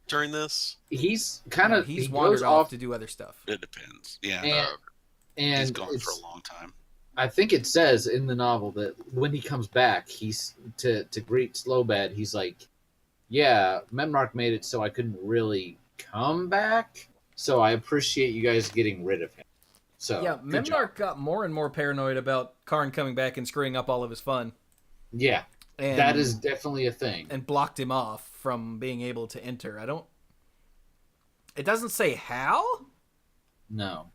during this? He's kind of he's wandered off to do other stuff. It depends. Yeah, and he's gone for a long time. I think it says in the novel that when he comes back, he's to greet Slowbad. He's like, "Yeah, Memnarch made it so I couldn't really come back. So I appreciate you guys getting rid of him." So yeah, Memnarch got more and more paranoid about Karn coming back and screwing up all of his fun. Yeah, and, that is definitely a thing. And blocked him off from being able to enter. It doesn't say how. No.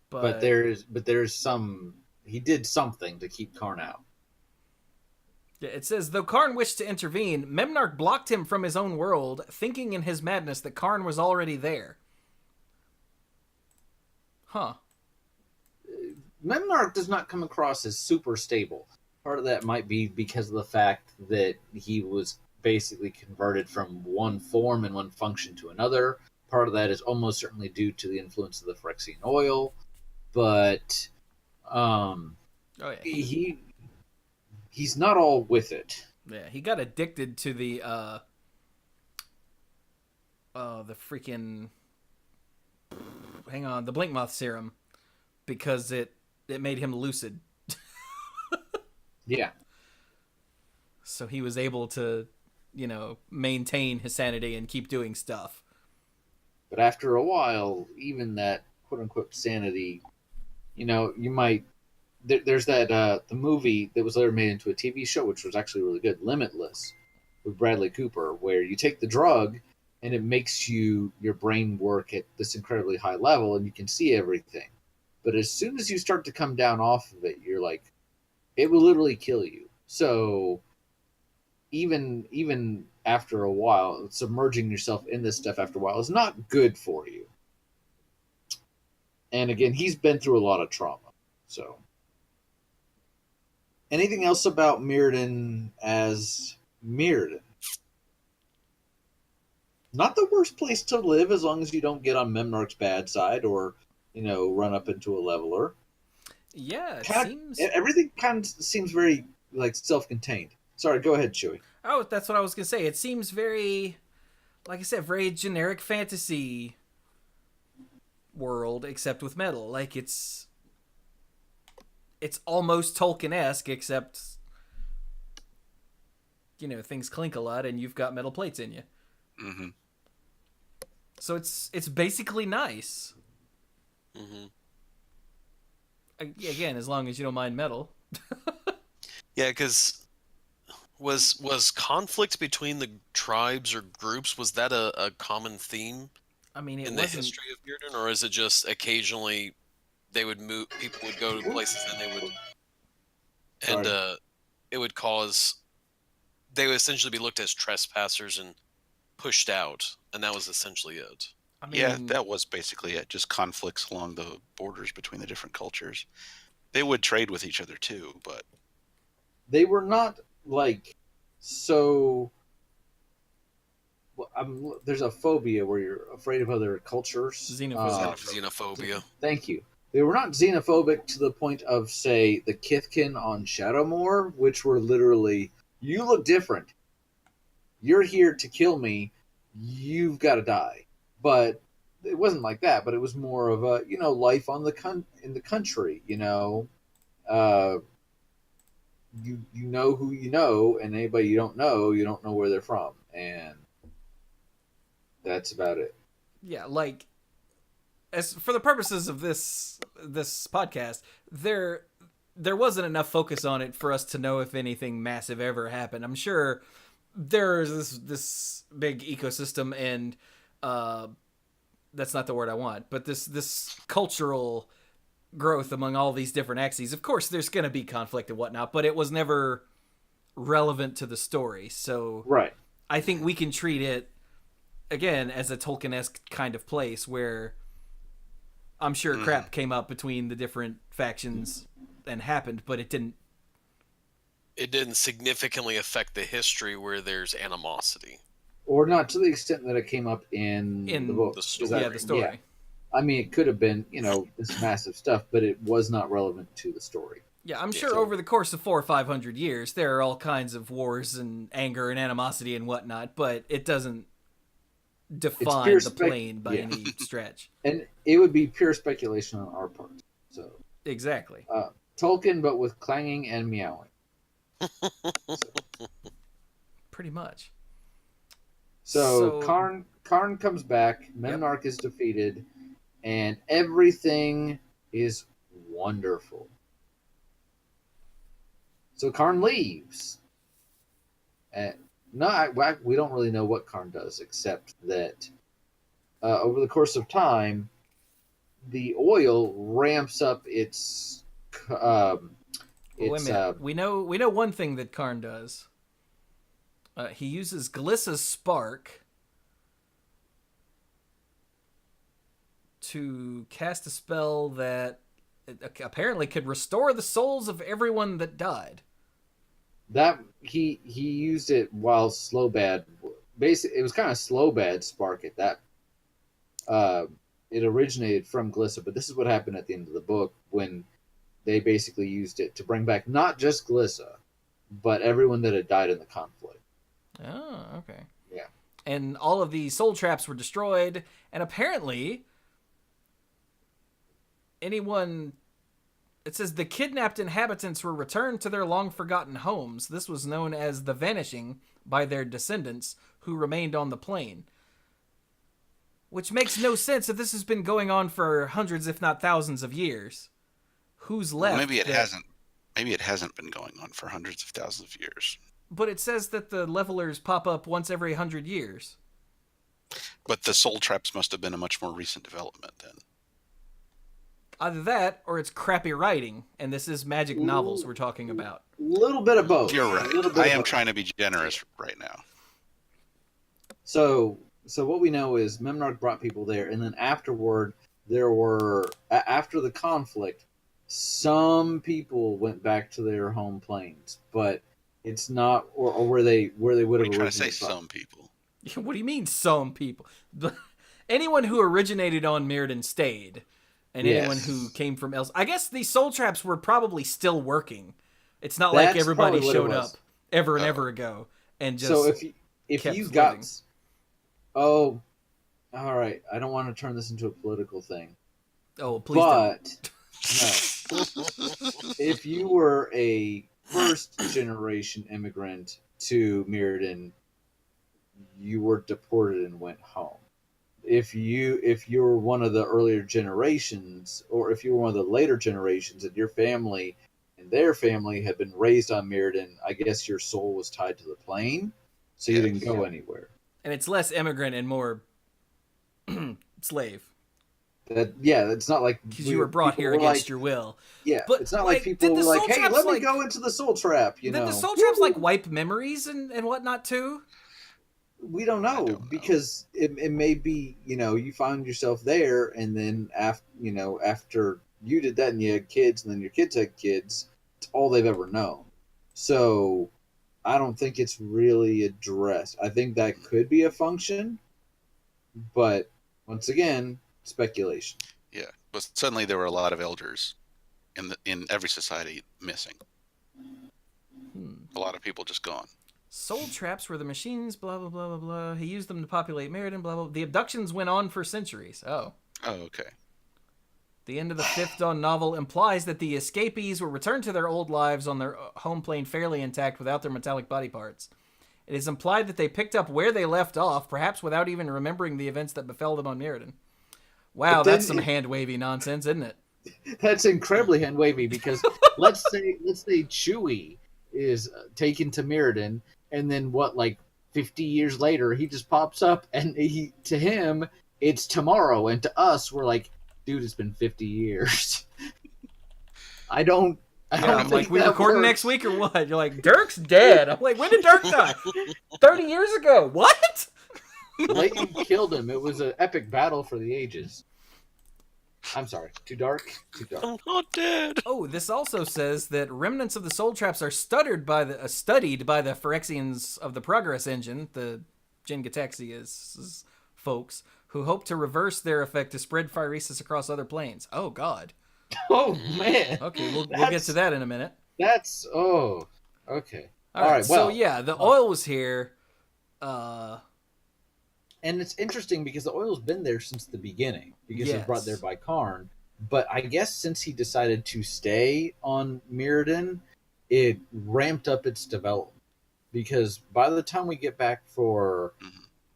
But there's some. He did something to keep Karn out. Yeah, it says, though Karn wished to intervene, Memnarch blocked him from his own world, thinking in his madness that Karn was already there. Huh. Memnarch does not come across as super stable. Part of that might be because of the fact that he was basically converted from one form and one function to another. Part of that is almost certainly due to the influence of the Phyrexian oil. But he's not all with it. Yeah, he got addicted to the freaking the Blinkmoth serum because it made him lucid. Yeah. So he was able to, maintain his sanity and keep doing stuff. But after a while, even that quote unquote sanity, you might. There's that the movie that was later made into a TV show, which was actually really good, Limitless, with Bradley Cooper, where you take the drug and it makes your brain work at this incredibly high level and you can see everything. But as soon as you start to come down off of it, you're like, it will literally kill you. So even after a while, submerging yourself in this stuff after a while is not good for you. And again, he's been through a lot of trauma. So, anything else about Mirrodin as Mirrodin? Not the worst place to live as long as you don't get on Memnarch's bad side or, run up into a leveler. Yeah, everything kind of seems very self-contained. Sorry, go ahead, Chewy. Oh, that's what I was gonna say. It seems very, like I said, very generic fantasy world, except with metal. Like it's almost Tolkien-esque, except things clink a lot, and you've got metal plates in you. Mm-hmm. So it's basically nice. Mm-hmm. Again, as long as you don't mind metal. Yeah, because was conflict between the tribes or groups, was that a common theme? I mean, in the history of Mirrodin, or is it just occasionally they would move, people would go to places and they would, and it would cause, they would essentially be looked as trespassers and pushed out, and that was essentially it. I mean, yeah, that was basically it. Just conflicts along the borders between the different cultures. They would trade with each other too, but they were not so. There's a phobia where you're afraid of other cultures. Xenophobia. Thank you. They were not xenophobic to the point of, say, the Kithkin on Shadowmoor, which were literally, you look different. You're here to kill me. You've got to die. But it wasn't like that, but it was more of a life on in the country. Uh, you know who you know, and anybody you don't know where they're from, and that's about it. Yeah, like as for the purposes of this podcast, there wasn't enough focus on it for us to know if anything massive ever happened. I'm sure there's this big ecosystem, and that's not the word I want, but this cultural growth among all these different axes. Of course, there's going to be conflict and whatnot, but it was never relevant to the story. So Right. I think we can treat it again as a Tolkien-esque kind of place where I'm sure crap came up between the different factions and happened, but it didn't significantly affect the history where there's animosity. Or not to the extent that it came up in the book. The story. Yeah, the story. Yeah. I mean, it could have been, this massive stuff, but it was not relevant to the story. Yeah, I'm sure over the course of 400 or 500 years, there are all kinds of wars and anger and animosity and whatnot, but it doesn't define the plane by any stretch. And it would be pure speculation on our part. So exactly. Tolkien, but with clanging and meowing. Pretty much. So Karn comes back, Memnarch is defeated, and everything is wonderful. So Karn leaves. We don't really know what Karn does, except that over the course of time, the oil ramps up its. Wait a minute. We know one thing that Karn does. He uses Glissa's spark to cast a spell that apparently could restore the souls of everyone that died. That he used it while Slowbad. Basically, it was kind of Slowbad spark at that. It originated from Glissa, but this is what happened at the end of the book when they basically used it to bring back not just Glissa, but everyone that had died in the conflict. Oh, okay. Yeah. And all of the soul traps were destroyed, and apparently it says the kidnapped inhabitants were returned to their long-forgotten homes. This was known as the Vanishing by their descendants, who remained on the plane. Which makes no sense if this has been going on for hundreds, if not thousands of years. Who's left? Well, maybe it hasn't. Maybe it hasn't been going on for hundreds of thousands of years. But it says that the levelers pop up once every 100 years. But the soul traps must have been a much more recent development then. Either that, or it's crappy writing, and this is magic novels we're talking about. A little bit of both. You're right. I am trying to be generous right now. So what we know is Memnarch brought people there, and then afterward, after the conflict, some people went back to their home planes, but it's not, or where they would have originally. Trying to say from. some people. What do you mean, some people? Anyone who originated on Mirrodin stayed, and anyone who came from else. I guess these soul traps were probably still working. It's not like everybody showed up ever and ever ago and just. So if you got, all right, I don't want to turn this into a political thing. Oh, please don't. No. If you were a first-generation immigrant to Mirrodin, you were deported and went home. If you were one of the earlier generations, or if you were one of the later generations, and your family and their family had been raised on Mirrodin, I guess your soul was tied to the plane, so you didn't go anywhere. And it's less immigrant and more slave. It's not like because you were brought here against your will. Yeah, but it's not like people were like, "Hey, let me go into the soul trap." Did the soul traps wipe memories and whatnot too? We don't know because it may be you found yourself there, and then after you did that and you had kids, and then your kids had kids. It's all they've ever known. So I don't think it's really addressed. I think that could be a function, but once again, speculation. Yeah, but suddenly there were a lot of elders in every society missing. A lot of people just gone. Soul traps were the machines, blah, blah, blah, blah, blah. He used them to populate Mirrodin, blah, blah. The abductions went on for centuries. Oh. Oh, okay. The end of the Fifth Dawn novel implies that the escapees were returned to their old lives on their home plane fairly intact without their metallic body parts. It is implied that they picked up where they left off, perhaps without even remembering the events that befell them on Mirrodin. Wow, that's some hand-wavy nonsense, isn't it? That's incredibly hand-wavy because let's say Chewie is taken to Mirrodin, and then 50 years later, he just pops up, and to him, it's tomorrow, and to us, we're like, dude, it's been 50 years. I don't I'm think like, we that recording works. next week or what? You're like, Dirk's dead. I'm like, when did Dirk die? 30 years ago. What? Leighton killed him. It was an epic battle for the ages. I'm sorry. Too dark? Too dark. I'm not dead. Oh, this also says that remnants of the soul traps are studied by the Phyrexians of the Progress Engine, the Jin Gataxia's folks, who hope to reverse their effect to spread Phyresis across other planes. Oh, God. Oh, man. Okay, we'll get to that in a minute. That's... Oh. Okay. All right, well. so yeah, the oil was here. And it's interesting because the oil's been there since the beginning because it was brought there Yes. by Karn. But I guess since he decided to stay on Mirrodin, it ramped up its development. Because by the time we get back for...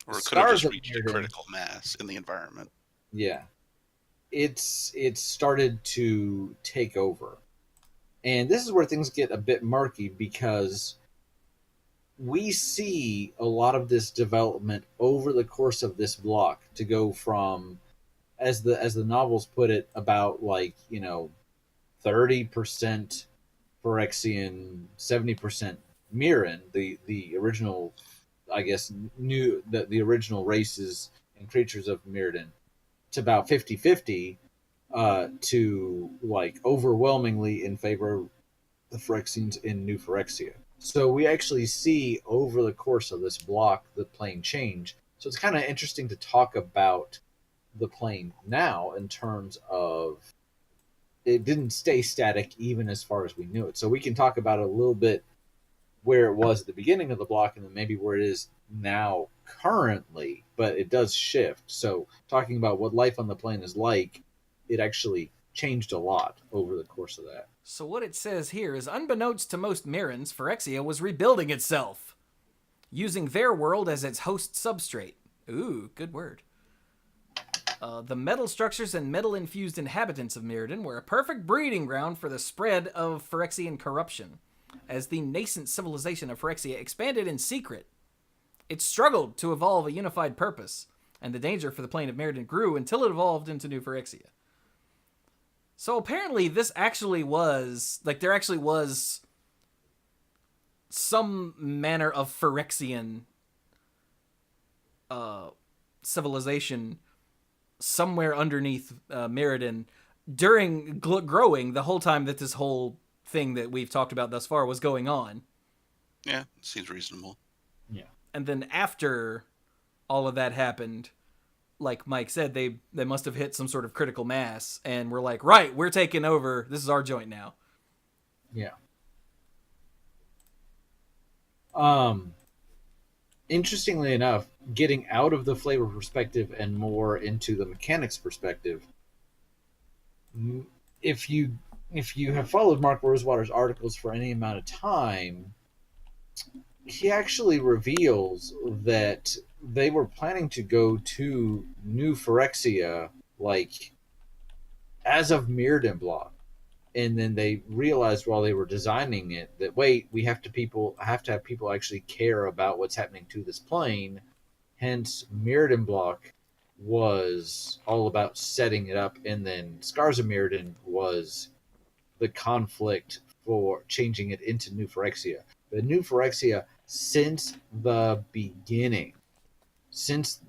Or it could have Scars just of reached a Mirrodin. critical mass in the environment. Yeah. It's started to take over. And this is where things get a bit murky because we see a lot of this development over the course of this block to go from, as the novels put it, about 30% Phyrexian, 70% Mirren, the original, I guess, the original races and creatures of Mirrodin, to about 50-50, to overwhelmingly in favor of the Phyrexians in New Phyrexia. So we actually see over the course of this block the plane change. So it's kind of interesting to talk about the plane now in terms of it didn't stay static even as far as we knew it. So we can talk about it a little bit where it was at the beginning of the block and then maybe where it is now currently, but it does shift. So talking about what life on the plane is like, it actually changed a lot over the course of that. So what it says here is, unbeknownst to most Mirrans, Phyrexia was rebuilding itself, using their world as its host substrate. Ooh, good word. The metal structures and metal-infused inhabitants of Mirrodin were a perfect breeding ground for the spread of Phyrexian corruption. As the nascent civilization of Phyrexia expanded in secret, it struggled to evolve a unified purpose, and the danger for the plane of Mirrodin grew until it evolved into New Phyrexia. So apparently this actually was, there actually was some manner of Phyrexian civilization somewhere underneath Mirrodin during growing the whole time that this whole thing that we've talked about thus far was going on. Yeah, seems reasonable. Yeah. And then after all of that happened, like Mike said, they must have hit some sort of critical mass and were like, right, we're taking over. This is our joint now. Yeah. Interestingly enough, getting out of the flavor perspective and more into the mechanics perspective, if you have followed Mark Rosewater's articles for any amount of time, he actually reveals that they were planning to go to New Phyrexia as of Mirrodin block. And then they realized while they were designing it that, wait, we have to have people actually care about what's happening to this plane. Hence, Mirrodin block was all about setting it up, and then Scars of Mirrodin was the conflict for changing it into New Phyrexia. The New Phyrexia, since the beginning, since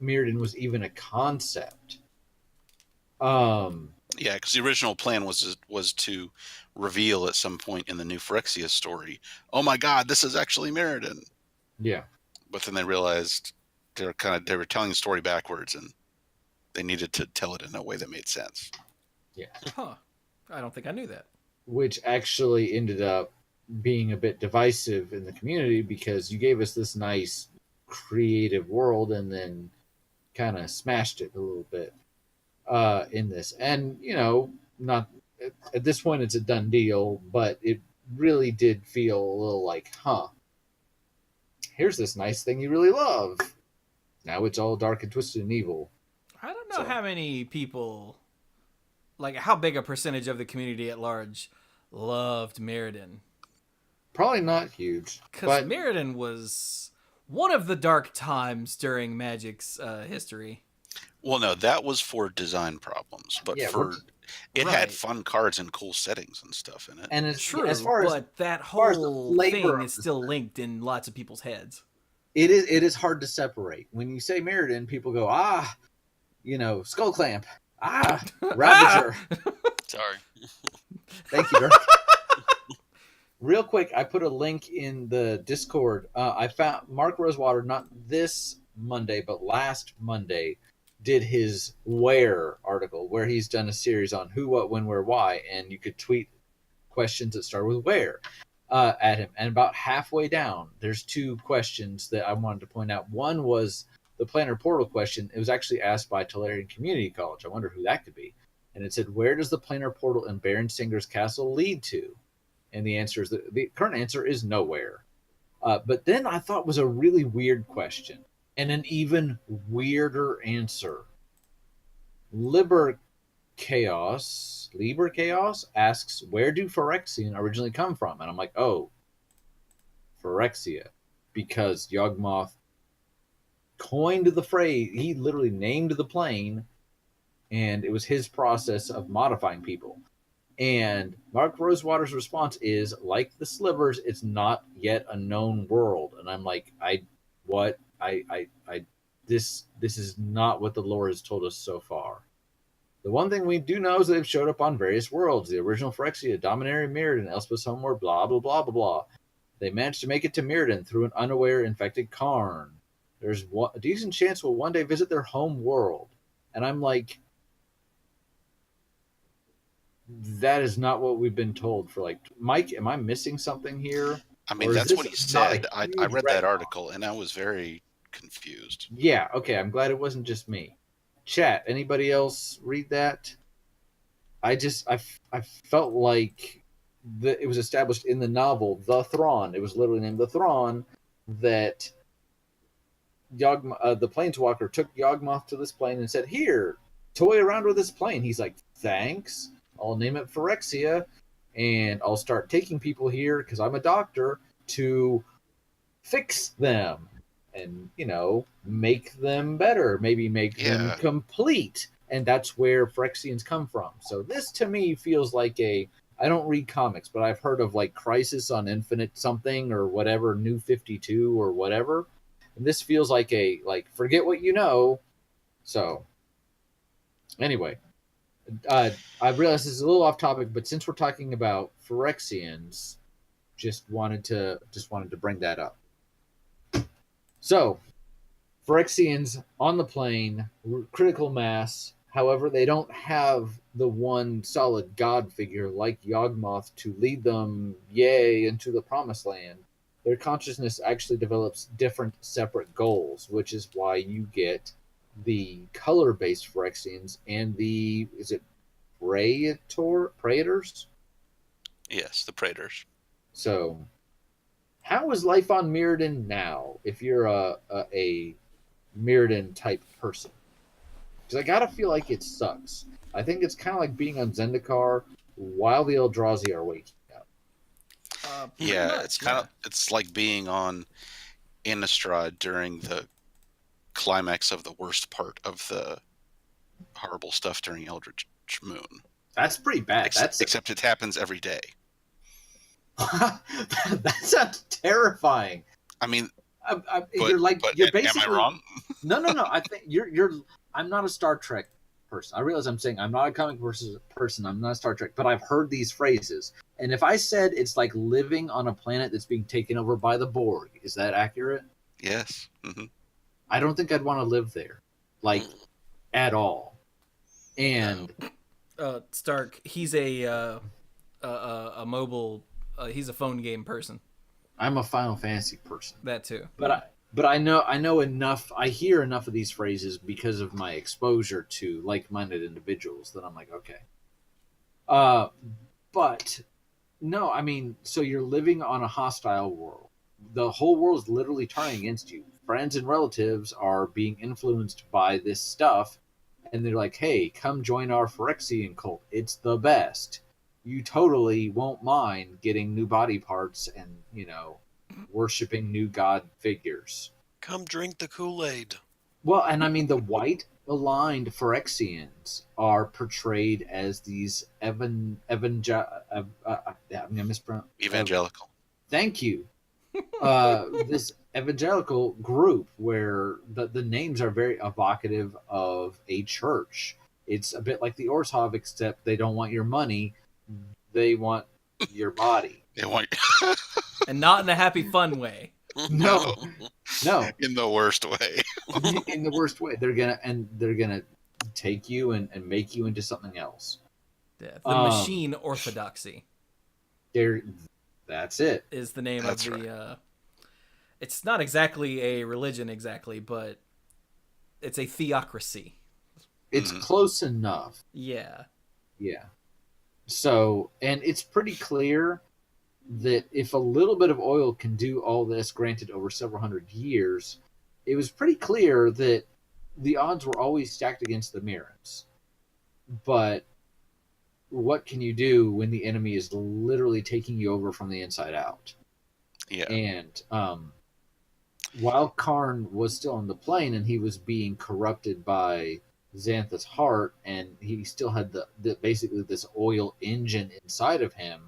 Mirrodin was even a concept, Yeah, because the original plan was to reveal at some point in the New Phyrexia story, oh my God, this is actually Mirrodin. yeah. But then they realized they were telling the story backwards, and they needed to tell it in a way that made sense. Yeah. Huh. I don't think I knew that. Which actually ended up being a bit divisive in the community because you gave us this nice creative world and then kind of smashed it a little bit in this. And not at this point it's a done deal, but it really did feel a little like, here's this nice thing you really love. Now it's all dark and twisted and evil. I don't know how many people, like how big a percentage of the community at large loved Mirrodin. Probably not huge. Because Mirrodin was one of the dark times during Magic's history. Well, no, that was for design problems, but it had fun cards and cool settings and stuff in it. And it's true, but that whole thing is still linked in lots of people's heads. It is hard to separate. When you say Mirrodin, people go, Skull Clamp, Ravager. Sorry. Thank you, Dirk. Real quick, I put a link in the Discord. I found Mark Rosewater, not this Monday, but last Monday, did his Where article, where he's done a series on who, what, when, where, why, and you could tweet questions that start with where at him. And about halfway down, there's two questions that I wanted to point out. One was the Planar Portal question. It was actually asked by Tolkien Community College. I wonder who that could be. And it said, where does the Planar Portal in Baron Singer's castle lead to? And the answer is the current answer is nowhere. But then I thought was a really weird question and an even weirder answer. Liber Chaos asks, where do Phyrexian originally come from? And I'm like, Phyrexia, because Yawgmoth coined the phrase. He literally named the plane, and it was his process of modifying people. And Mark Rosewater's response is, like the slivers, it's not yet a known world. And I'm like, this is not what the lore has told us so far. The one thing we do know is they've showed up on various worlds. The original Phyrexia, Dominaria, Mirrodin, Elspeth's homeworld, blah, blah, blah, blah, blah. They managed to make it to Mirrodin through an unaware infected Karn. There's a decent chance we'll one day visit their home world. And I'm like, that is not what we've been told for Mike, am I missing something here? I mean, that's what he said. I read that article and I was very confused. Yeah, okay, I'm glad it wasn't just me. Chat, anybody else read that? I felt like it was established in the novel The Thrawn. It was literally named The Thrawn, that the planeswalker took Yawgmoth to this plane and said, here, toy around with this plane. He's like, thanks. I'll name it Phyrexia, and I'll start taking people here because I'm a doctor to fix them and, make them better, maybe make them complete. And that's where Phyrexians come from. So this to me feels like I don't read comics, but I've heard of Crisis on Infinite something or whatever, New 52 or whatever. And this feels like forget what you know. So anyway, I realize this is a little off topic, but since we're talking about Phyrexians, just wanted to bring that up. So, Phyrexians on the plane, critical mass. However, they don't have the one solid god figure like Yawgmoth to lead them, into the promised land. Their consciousness actually develops different separate goals, which is why you get the color-based Phyrexians and is it Praetors? Yes, the Praetors. So, how is life on Mirrodin now, if you're a Mirrodin type person? Because I gotta feel like it sucks. I think it's kind of like being on Zendikar while the Eldrazi are waking up. It's like being on Innistrad during the climax of the worst part of the horrible stuff during Eldritch Moon. That's pretty bad. Except it happens every day. That sounds terrifying. I mean, you're basically. Am I wrong? No. I think you're. I'm not a Star Trek person. I realize I'm saying I'm not a comic person. I'm not a Star Trek, but I've heard these phrases. And if I said it's like living on a planet that's being taken over by the Borg, is that accurate? Yes. Mm-hmm. I don't think I'd want to live there, at all. And Stark, he's a mobile he's a phone game person. I'm a Final Fantasy person. That too. But I know enough. I hear enough of these phrases because of my exposure to like-minded individuals that I'm like, okay. But no, I mean, so you're living on a hostile world. The whole world is literally turning against you. Friends and relatives are being influenced by this stuff, and they're like, hey, come join our Phyrexian cult. It's the best. You totally won't mind getting new body parts and, worshipping new god figures. Come drink the Kool-Aid. Well, and I mean, the white aligned Phyrexians are portrayed as these Evangelical. Thank you. This evangelical group where the names are very evocative of a church. It's a bit like the Orzhov, except they don't want your money. They want your body. They want And not in a happy, fun way. No. in the worst way. In the worst way. They're gonna take you and make you into something else. Yeah, the machine orthodoxy. That's it. Is the name That's of the right. It's not exactly a religion exactly, but it's a theocracy. It's close enough. Yeah. Yeah. So, and it's pretty clear that if a little bit of oil can do all this, granted over several hundred years, it was pretty clear that the odds were always stacked against the Mirrans. But what can you do when the enemy is literally taking you over from the inside out? Yeah. And while Karn was still on the plane and he was being corrupted by Xantha's heart, and he still had the basically this oil engine inside of him,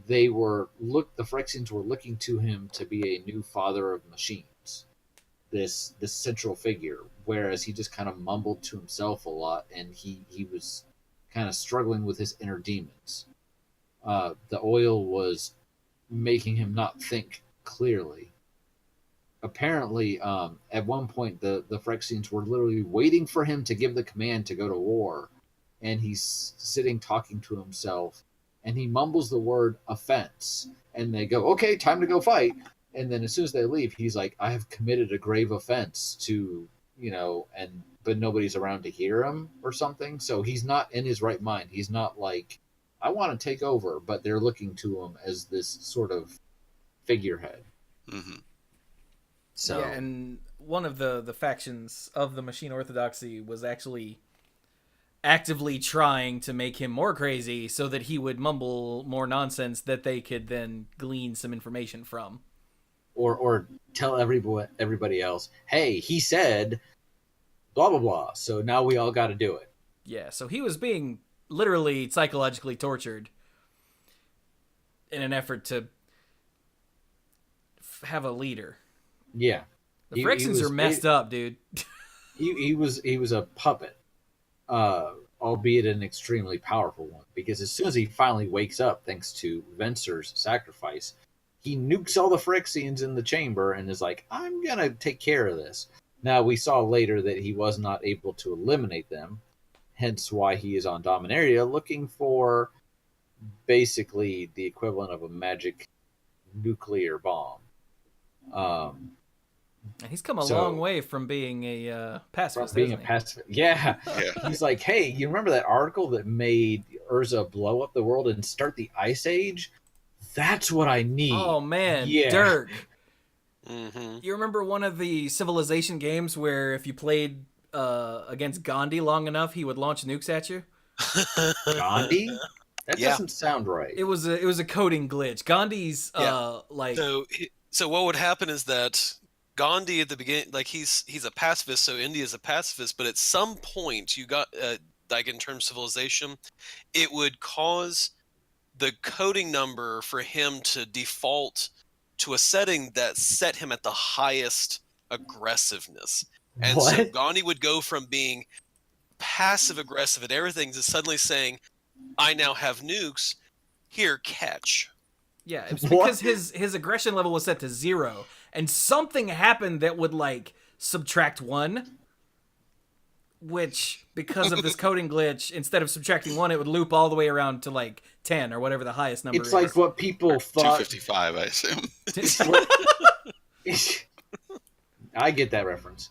the Phyrexians were looking to him to be a new father of machines, this central figure, whereas he just kind of mumbled to himself a lot, and he was kind of struggling with his inner demons. The oil was making him not think clearly. Apparently, at one point, the Phyrexians were literally waiting for him to give the command to go to war, and he's sitting talking to himself, and he mumbles the word offense, and they go, okay, time to go fight. And then as soon as they leave, he's like, I have committed a grave offense to, but nobody's around to hear him or something. So he's not in his right mind. He's not like, I want to take over, but they're looking to him as this sort of figurehead. Mm-hmm. So, yeah, and one of the factions of the Machine Orthodoxy was actually actively trying to make him more crazy so that he would mumble more nonsense that they could then glean some information from. Or tell everybody else, hey, he said blah, blah, blah, so now we all got to do it. Yeah, so he was being literally psychologically tortured in an effort to have a leader. Yeah. The Phyrexians are messed up, dude. He was a puppet, albeit an extremely powerful one, because as soon as he finally wakes up, thanks to Venser's sacrifice, he nukes all the Phyrexians in the chamber and is like, I'm going to take care of this. Now, we saw later that he was not able to eliminate them, hence why he is on Dominaria looking for basically the equivalent of a magic nuclear bomb. And he's come a long way from being a pacifist. From being a pacifist. Yeah. He's like, hey, you remember that article that made Urza blow up the world and start the Ice Age? That's what I need. Oh, man. Yeah. Dirk. Mm-hmm. You remember one of the Civilization games where if you played against Gandhi long enough, he would launch nukes at you? Gandhi? That Yeah. doesn't sound right. It was a coding glitch. Gandhi's So what would happen is that Gandhi at the beginning, like he's a pacifist, so India's a pacifist, but at some point you got like in terms of civilization, it would cause the coding number for him to default to a setting that set him at the highest aggressiveness. And What? so Gandhi would go from being passive aggressive at everything to suddenly saying, I now have nukes, here, catch. Yeah, it was What? because his aggression level was set to 0, and something happened that would like subtract 1. which, because of this coding glitch, instead of subtracting 1, it would loop all the way around to like 10 or whatever the highest number It's is. like what people thought. 255, I assume. It's what, I get that reference.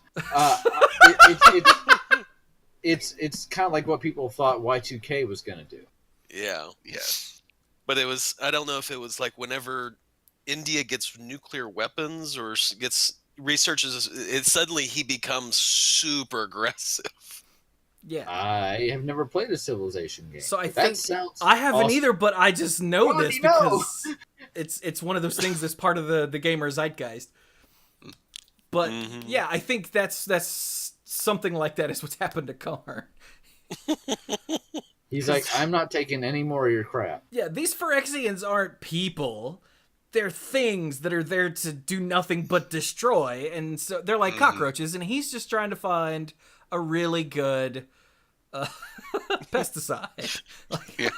It's kind of like what people thought Y2K was going to do. Yeah. Yes. But it was, I don't know if it was like whenever India gets nuclear weapons or gets researches, it suddenly he becomes super aggressive. Yeah. I have never played a Civilization game. So I That think sounds I haven't awesome. either, but I just know How do this you know? because it's one of those things that's part of the gamer zeitgeist. But yeah, I think that's something like that is what's happened to Karn. He's like, I'm not taking any more of your crap. Yeah, these Phyrexians aren't people. They're things that are there to do nothing but destroy, and so they're like cockroaches, and he's just trying to find a really good pesticide. Yeah.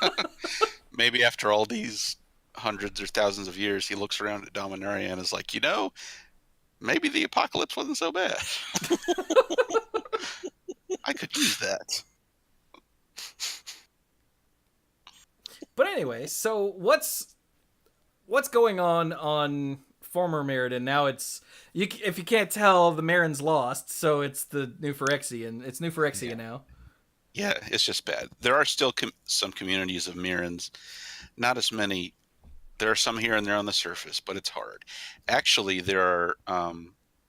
Maybe after all these hundreds or thousands of years, he looks around at Dominaria and is like, maybe the apocalypse wasn't so bad. I could use that. But anyway, so what's going on former Mirrodin? Now it's if you can't tell, the Marin's lost, so it's the new Phyrexian. It's new Phyrexia now. Yeah, it's just bad. There are still some communities of Mirrans. Not as many. There are some here and there on the surface, but it's hard. Actually, there are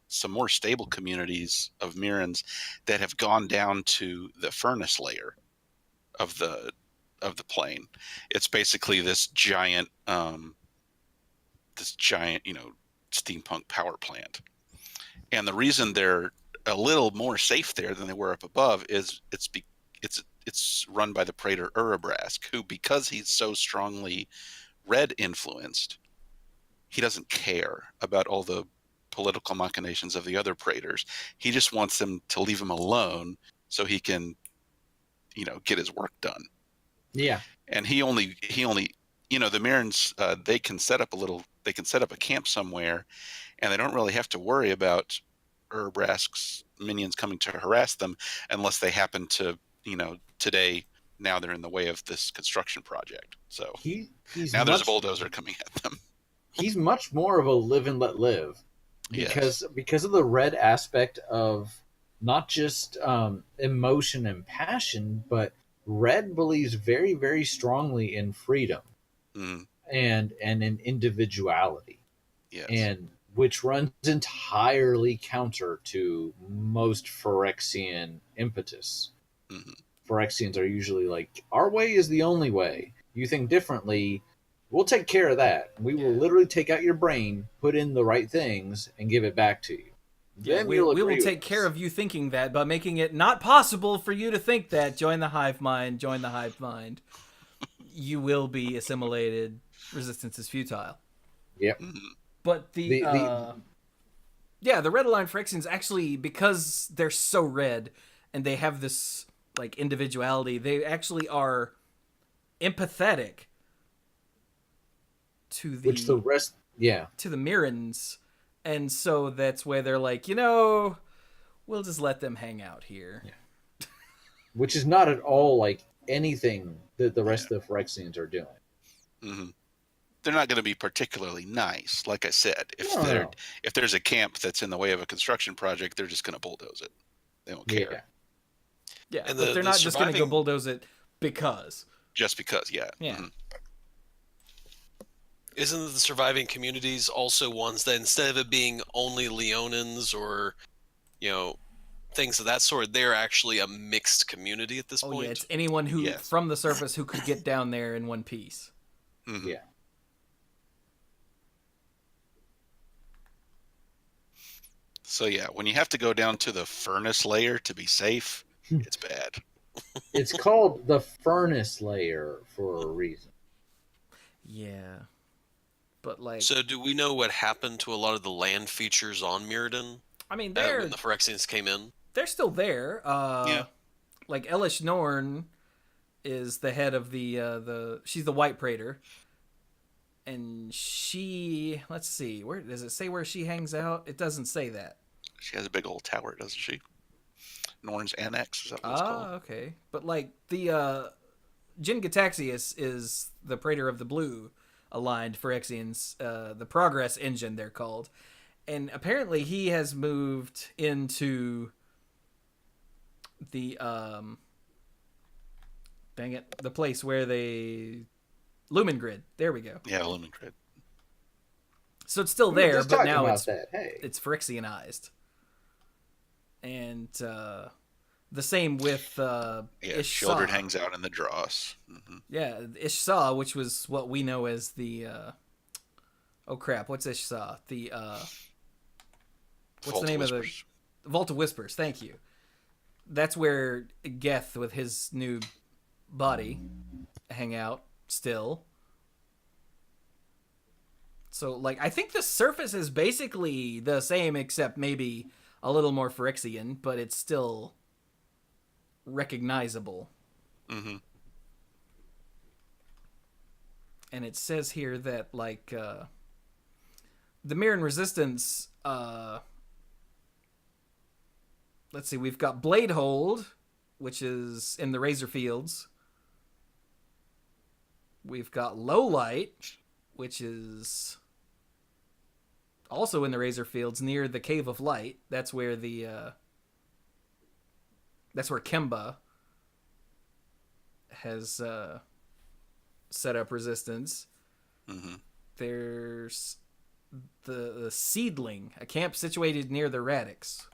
some more stable communities of Mirrans that have gone down to the furnace layer of the plane. It's basically this giant steampunk power plant. And the reason they're a little more safe there than they were up above is it's run by the praetor Urabrask, who, because he's so strongly red influenced, he doesn't care about all the political machinations of the other praetors. He just wants them to leave him alone so he can, get his work done. Yeah. And he only the Mirrans, they can set up a camp somewhere, and they don't really have to worry about Urabrask's minions coming to harass them unless they happen to, today, now they're in the way of this construction project. So He's now there's a bulldozer coming at them. He's much more of a live and let live. Because of the red aspect of not just emotion and passion, but red believes very, very strongly in freedom and in individuality. Yes. And which runs entirely counter to most Phyrexian impetus. Mm-hmm. Phyrexians are usually like, our way is the only way. You think differently, we'll take care of that. We will literally take out your brain, put in the right things, and give it back to you. Yeah, we will take care of you thinking that by making it not possible for you to think that. Join the hive mind. Join the hive mind. You will be assimilated. Resistance is futile. Yep. But the red aligned Phyrexians actually, because they're so red and they have this like individuality, they actually are empathetic to the to the Mirrans, and so that's where they're like, we'll just let them hang out here. Yeah. Which is not at all like anything that the rest of the Phyrexians are doing. Mm-hmm. They're not going to be particularly nice. Like I said, if there's a camp that's in the way of a construction project, they're just going to bulldoze it. They don't care. Yeah, but they're not just going to go bulldoze it because. Just because, yeah. Yeah. Mm-hmm. Isn't the surviving communities also ones that, instead of it being only Leonins or, things of that sort, they're actually a mixed community at this point? Oh, yeah, it's anyone who, from the surface, who could get down there in one piece. Mm-hmm. Yeah. So, yeah, when you have to go down to the furnace layer to be safe, it's bad. It's called the furnace layer for a reason. Yeah. But like, so do we know what happened to a lot of the land features on Mirrodin? I mean, when the Phyrexians came in, they're still there. Like Elish Norn is the head of she's the White Praetor, and let's see, where does it say where she hangs out? It doesn't say that. She has a big old tower, doesn't she? Norn's Annex. Is that what it's Ah, called? okay. But like the Jin Gataxius is the Praetor of the Blue aligned Phyrexians, the Progress Engine they're called. And apparently he has moved into the the place where they Lumen Grid. There we go. Yeah, Lumen Grid. So it's still We were there, just but talking now about that. Hey. it's Phyrexianized. And the same with Shieldred Ishsa. hangs out in the dross. Mm-hmm. Yeah, Ishsa, which was what we know as the oh crap, what's Ishsa? The what's the name of the Vault of Whispers? Thank you. That's where Geth with his new body hang out still. So like I think the surface is basically the same except maybe a little more Phyrexian, but it's still recognizable. Mm-hmm. And it says here that like the Mirrodin Resistance let's see, we've got Bladehold, which is in the Razor Fields. We've got Lowlight, which is also in the Razor Fields near the Cave of Light. That's where that's where Kemba has set up resistance. Mm-hmm. There's the Seedling, a camp situated near the Radix.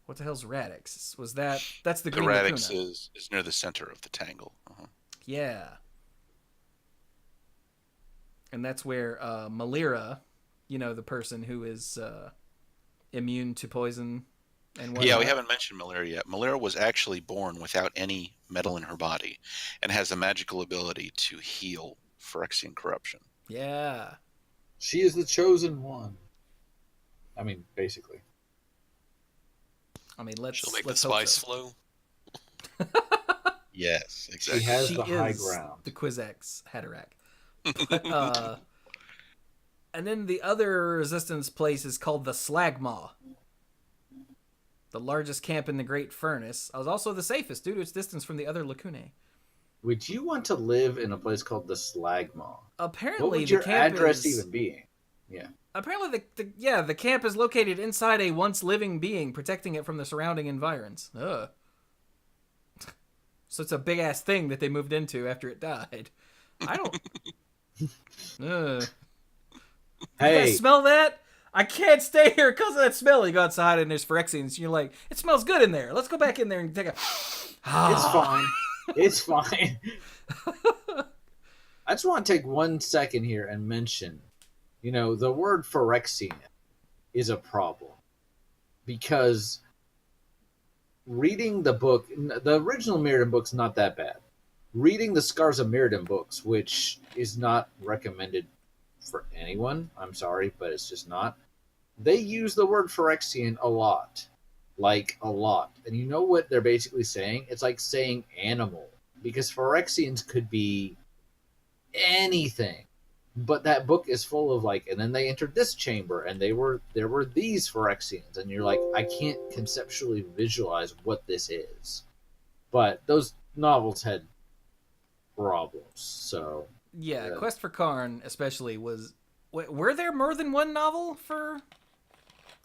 What the hell's Radix? That's the The Green Radix Lacuna. is near the center of the Tangle. Uh-huh. Yeah. And that's where Malira, the person who is immune to poison and whatnot. Yeah, we haven't mentioned Malira yet. Malira was actually born without any metal in her body and has a magical ability to heal Phyrexian corruption. Yeah. She is the chosen one. I mean, basically. I mean, let's She'll make let's the hope spice so. flow. Yes, She exactly. has She the high is ground. the Quizax Hatterack. But, and then the other resistance place is called the Slagmaw. The largest camp in the Great Furnace. It was also the safest due to its distance from the other lacunae. Would you want to live in a place called the Slagmaw? Apparently, What would the your camp address is... even be? Yeah. Apparently, the camp is located inside a once living being, protecting it from the surrounding environs. Ugh. So it's a big ass thing that they moved into after it died. I don't. Ugh. You Hey, guys smell that? I can't stay here because of that smell. You go outside and there's Phyrexians. And you're like, it smells good in there. Let's go back in there and take a. it's fine. It's fine. I just want to take 1 second here and mention, the word Phyrexian is a problem because reading the book, the original Mirrodin book's not that bad. Reading the Scars of Mirrodin books, which is not recommended for anyone, I'm sorry, but it's just not. They use the word Phyrexian a lot. Like, a lot. And you know what they're basically saying? It's like saying animal. Because Phyrexians could be anything. But that book is full of and then they entered this chamber and there were these Phyrexians. And you're like, I can't conceptually visualize what this is. But those novels had problems, so... Yeah, Quest for Karn especially was... Were there more than one novel for...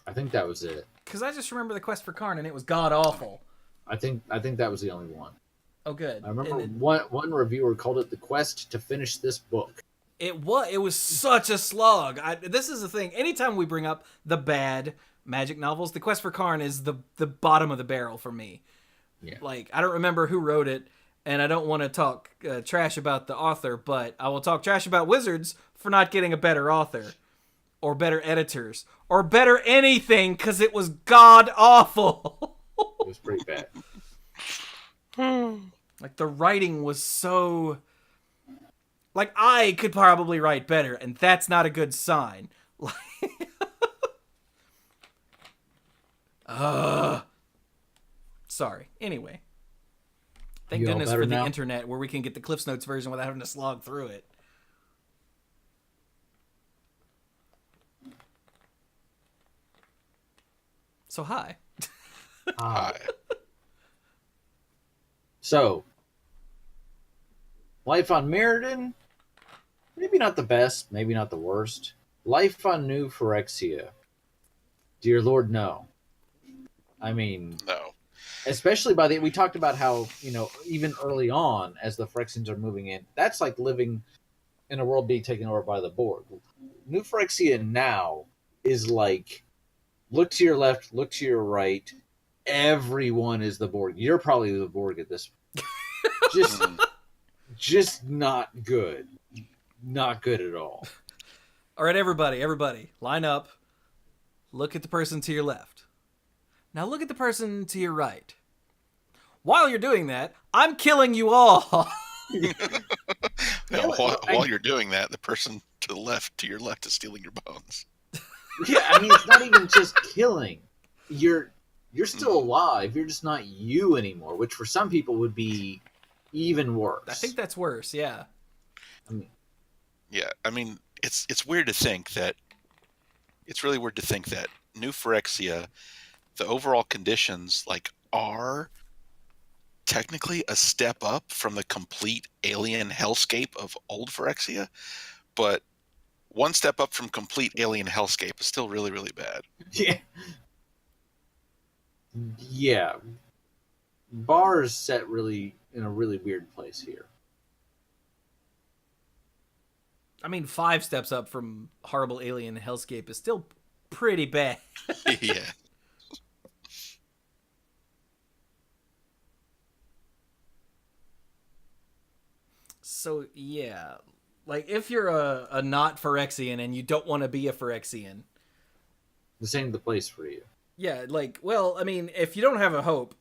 I think that was it. Because I just remember the Quest for Karn and it was god-awful. I think that was the only one. Oh, good. I remember And one reviewer called it the quest to finish this book. It was such a slog. This is the thing. Anytime we bring up the bad magic novels, the Quest for Karn is the bottom of the barrel for me. Yeah. Like, I don't remember who wrote it, and I don't want to talk trash about the author, but I will talk trash about Wizards for not getting a better author, or better editors, or better anything, because it was god-awful. It was pretty bad. Like, the writing was so... Like, I could probably write better, and that's not a good sign. Sorry. Anyway. Thank You all goodness better for the now? internet where we can get the Cliffs Notes version without having to slog through it. So, hi. Hi. Hi. So, life on Mirrodin, maybe not the best, maybe not the worst. Life on New Phyrexia, dear Lord, no. I mean, No. especially we talked about how, even early on, as the Phyrexians are moving in, that's like living in a world being taken over by the Borg. New Phyrexia now is like, look to your left, look to your right. Everyone is the Borg. You're probably the Borg at this point. Just, Mhm. just not good. Not good at all. All right, everybody, line up. Look at the person to your left. Now look at the person to your right. While you're doing that, I'm killing you all. No, while you're doing that, the person to your left is stealing your bones. Yeah, I mean, it's not even just killing. You're still alive. You're just not you anymore, which for some people would be even worse. I think that's worse, yeah. I mean, Yeah, I mean, it's weird to think that it's really weird to think that New Phyrexia, the overall conditions are technically a step up from the complete alien hellscape of old Phyrexia, but one step up from complete alien hellscape is still really, really bad. yeah, yeah. Bars set really in a really weird place here. I mean, 5 steps up from horrible alien hellscape is still pretty bad. Yeah. So, yeah. Like, if you're a not Phyrexian and you don't want to be a Phyrexian, This ain't the place for you. yeah, like, well, I mean, if you don't have a hope,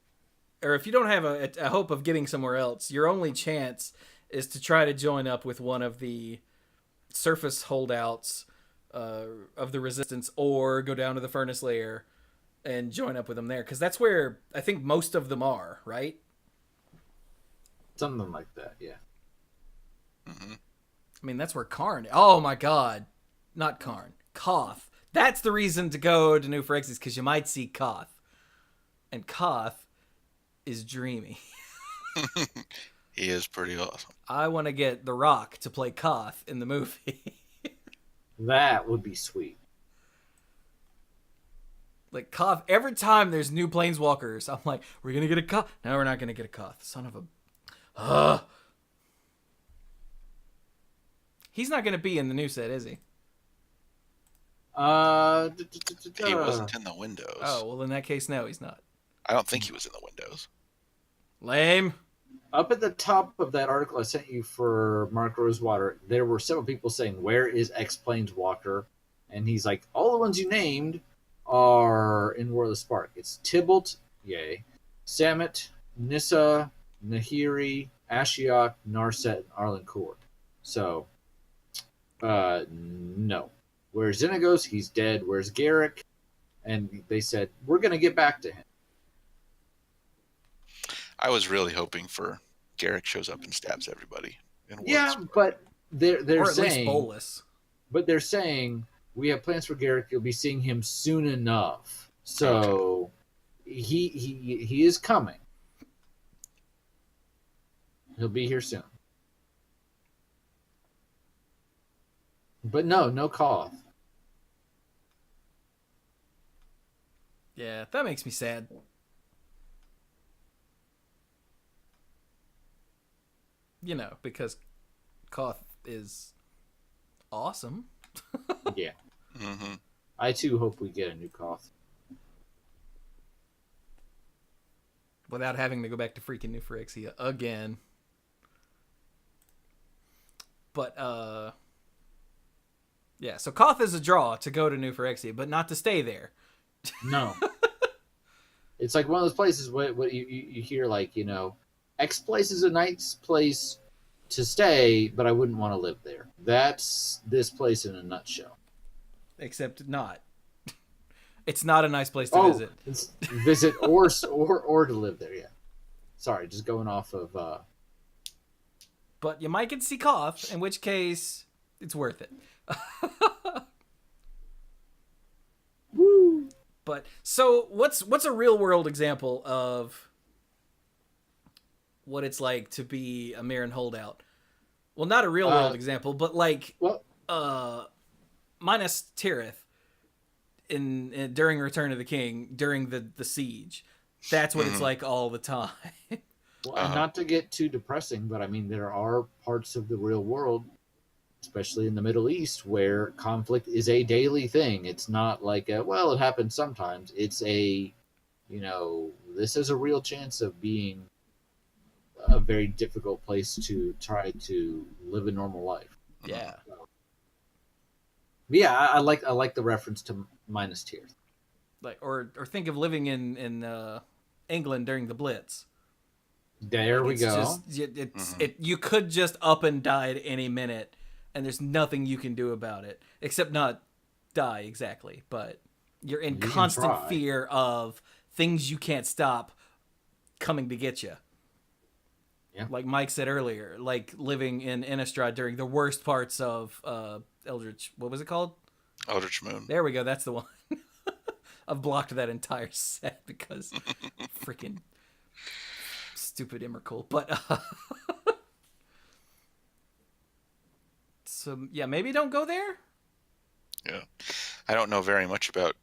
or if you don't have a hope of getting somewhere else, your only chance is to try to join up with one of the surface holdouts of the Resistance, or go down to the Furnace Layer and join up with them there, because that's where I think most of them are, right? Something like that, yeah. Mm-hmm. I mean, that's where Karn. Oh my God, not Karn. Koth. That's the reason to go to New Phyrexia, because you might see Koth, and Koth is dreamy. He is pretty awesome. I want to get The Rock to play Koth in the movie. That would be sweet. Like, Koth, every time there's new Planeswalkers, I'm like, we're going to get a Koth. No, we're not going to get a Koth. Son of a... He's not going to be in the new set, is he? He wasn't in the windows. Oh, well, in that case, no, he's not. I don't think he was in the windows. Lame. Up at the top of that article I sent you for Mark Rosewater, there were several people saying, "Where is X Planeswalker?" And he's like, "All the ones you named are in War of the Spark. It's Tybalt, yay, Samit, Nissa, Nahiri, Ashiok, Narset, and Arlencourt. So, no. Where's Xenagos? He's dead. Where's Garrick? And they said, we're going to get back to him. I was really hoping for Garrick shows up and stabs everybody. Yeah, but they're or at saying, least Bolus. But they're saying we have plans for Garrick. You'll be seeing him soon enough. So he is coming. He'll be here soon. But no Koth. Yeah, that makes me sad. You know, because Koth is awesome. Yeah. Mm-hmm. I too hope we get a new Koth. Without having to go back to freaking New Phyrexia again. But, yeah, so Koth is a draw to go to New Phyrexia, but not to stay there. No. It's like one of those places what you hear, like, X place is a nice place to stay, but I wouldn't want to live there. That's this place in a nutshell. Except not. It's not a nice place to visit. It's visit or to live there, yeah. Sorry, just going off of... But you might get to see Koth, in which case, it's worth it. Woo! But so what's a real world example of what it's like to be a Mirren holdout? Well, not a real world example, but like Minas Tirith in during Return of the King during the siege. That's what it's like all the time. Well, and not to get too depressing, but I mean, there are parts of the real world, especially in the Middle East, where conflict is a daily thing. It's not like, well, it happens sometimes. It's a, this is a real chance of being a very difficult place to try to live a normal life. Yeah. Yeah, I like the reference to Minas Tirith. Like, or think of living in England during the Blitz. There we go. You could just up and die at any minute, and there's nothing you can do about it except not die exactly. But you're in constant fear of things you can't stop coming to get you. Yeah. Like Mike said earlier, like living in Innistrad during the worst parts of Eldritch. What was it called? Eldritch Moon. There we go. That's the one. I've blocked that entire set because freaking stupid Emrakul. But so yeah, maybe don't go there. Yeah, I don't know very much about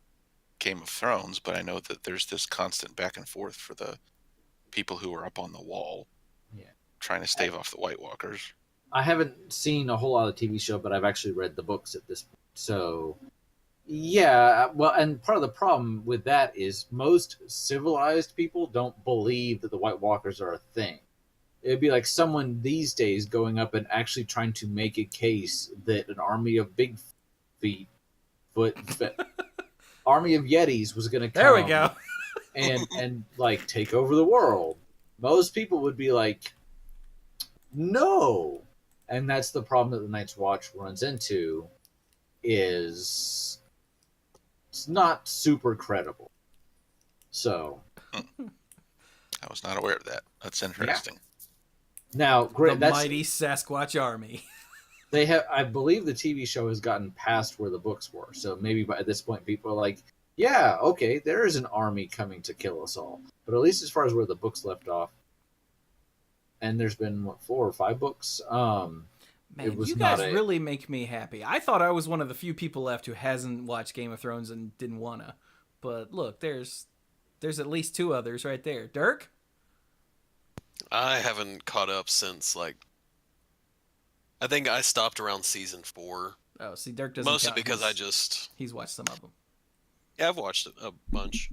Game of Thrones, but I know that there's this constant back and forth for the people who are up on the wall, trying to stave off the White Walkers. I haven't seen a whole lot of the TV show, but I've actually read the books at this point. So, yeah, well, and part of the problem with that is most civilized people don't believe that the White Walkers are a thing. It'd be like someone these days going up and actually trying to make a case that an army of army of Yetis was going to come. There we go. and like take over the world. Most people would be like, no. And that's the problem that the Night's Watch runs into, is it's not super credible. So I was not aware of that. That's interesting. Yeah. Now, great, the mighty Sasquatch army. They have, I believe, the TV show has gotten past where the books were. So maybe by this point, people are like, "Yeah, okay, there is an army coming to kill us all." But at least as far as where the books left off, and there's been 4 or 5 books. Man, it was you guys really make me happy. I thought I was one of the few people left who hasn't watched Game of Thrones and didn't wanna. But look, there's at least 2 others right there. Dirk? I haven't caught up since, I think I stopped around season 4. Oh, see, Dirk doesn't Mostly count. because he's watched some of them. Yeah, I've watched it a bunch.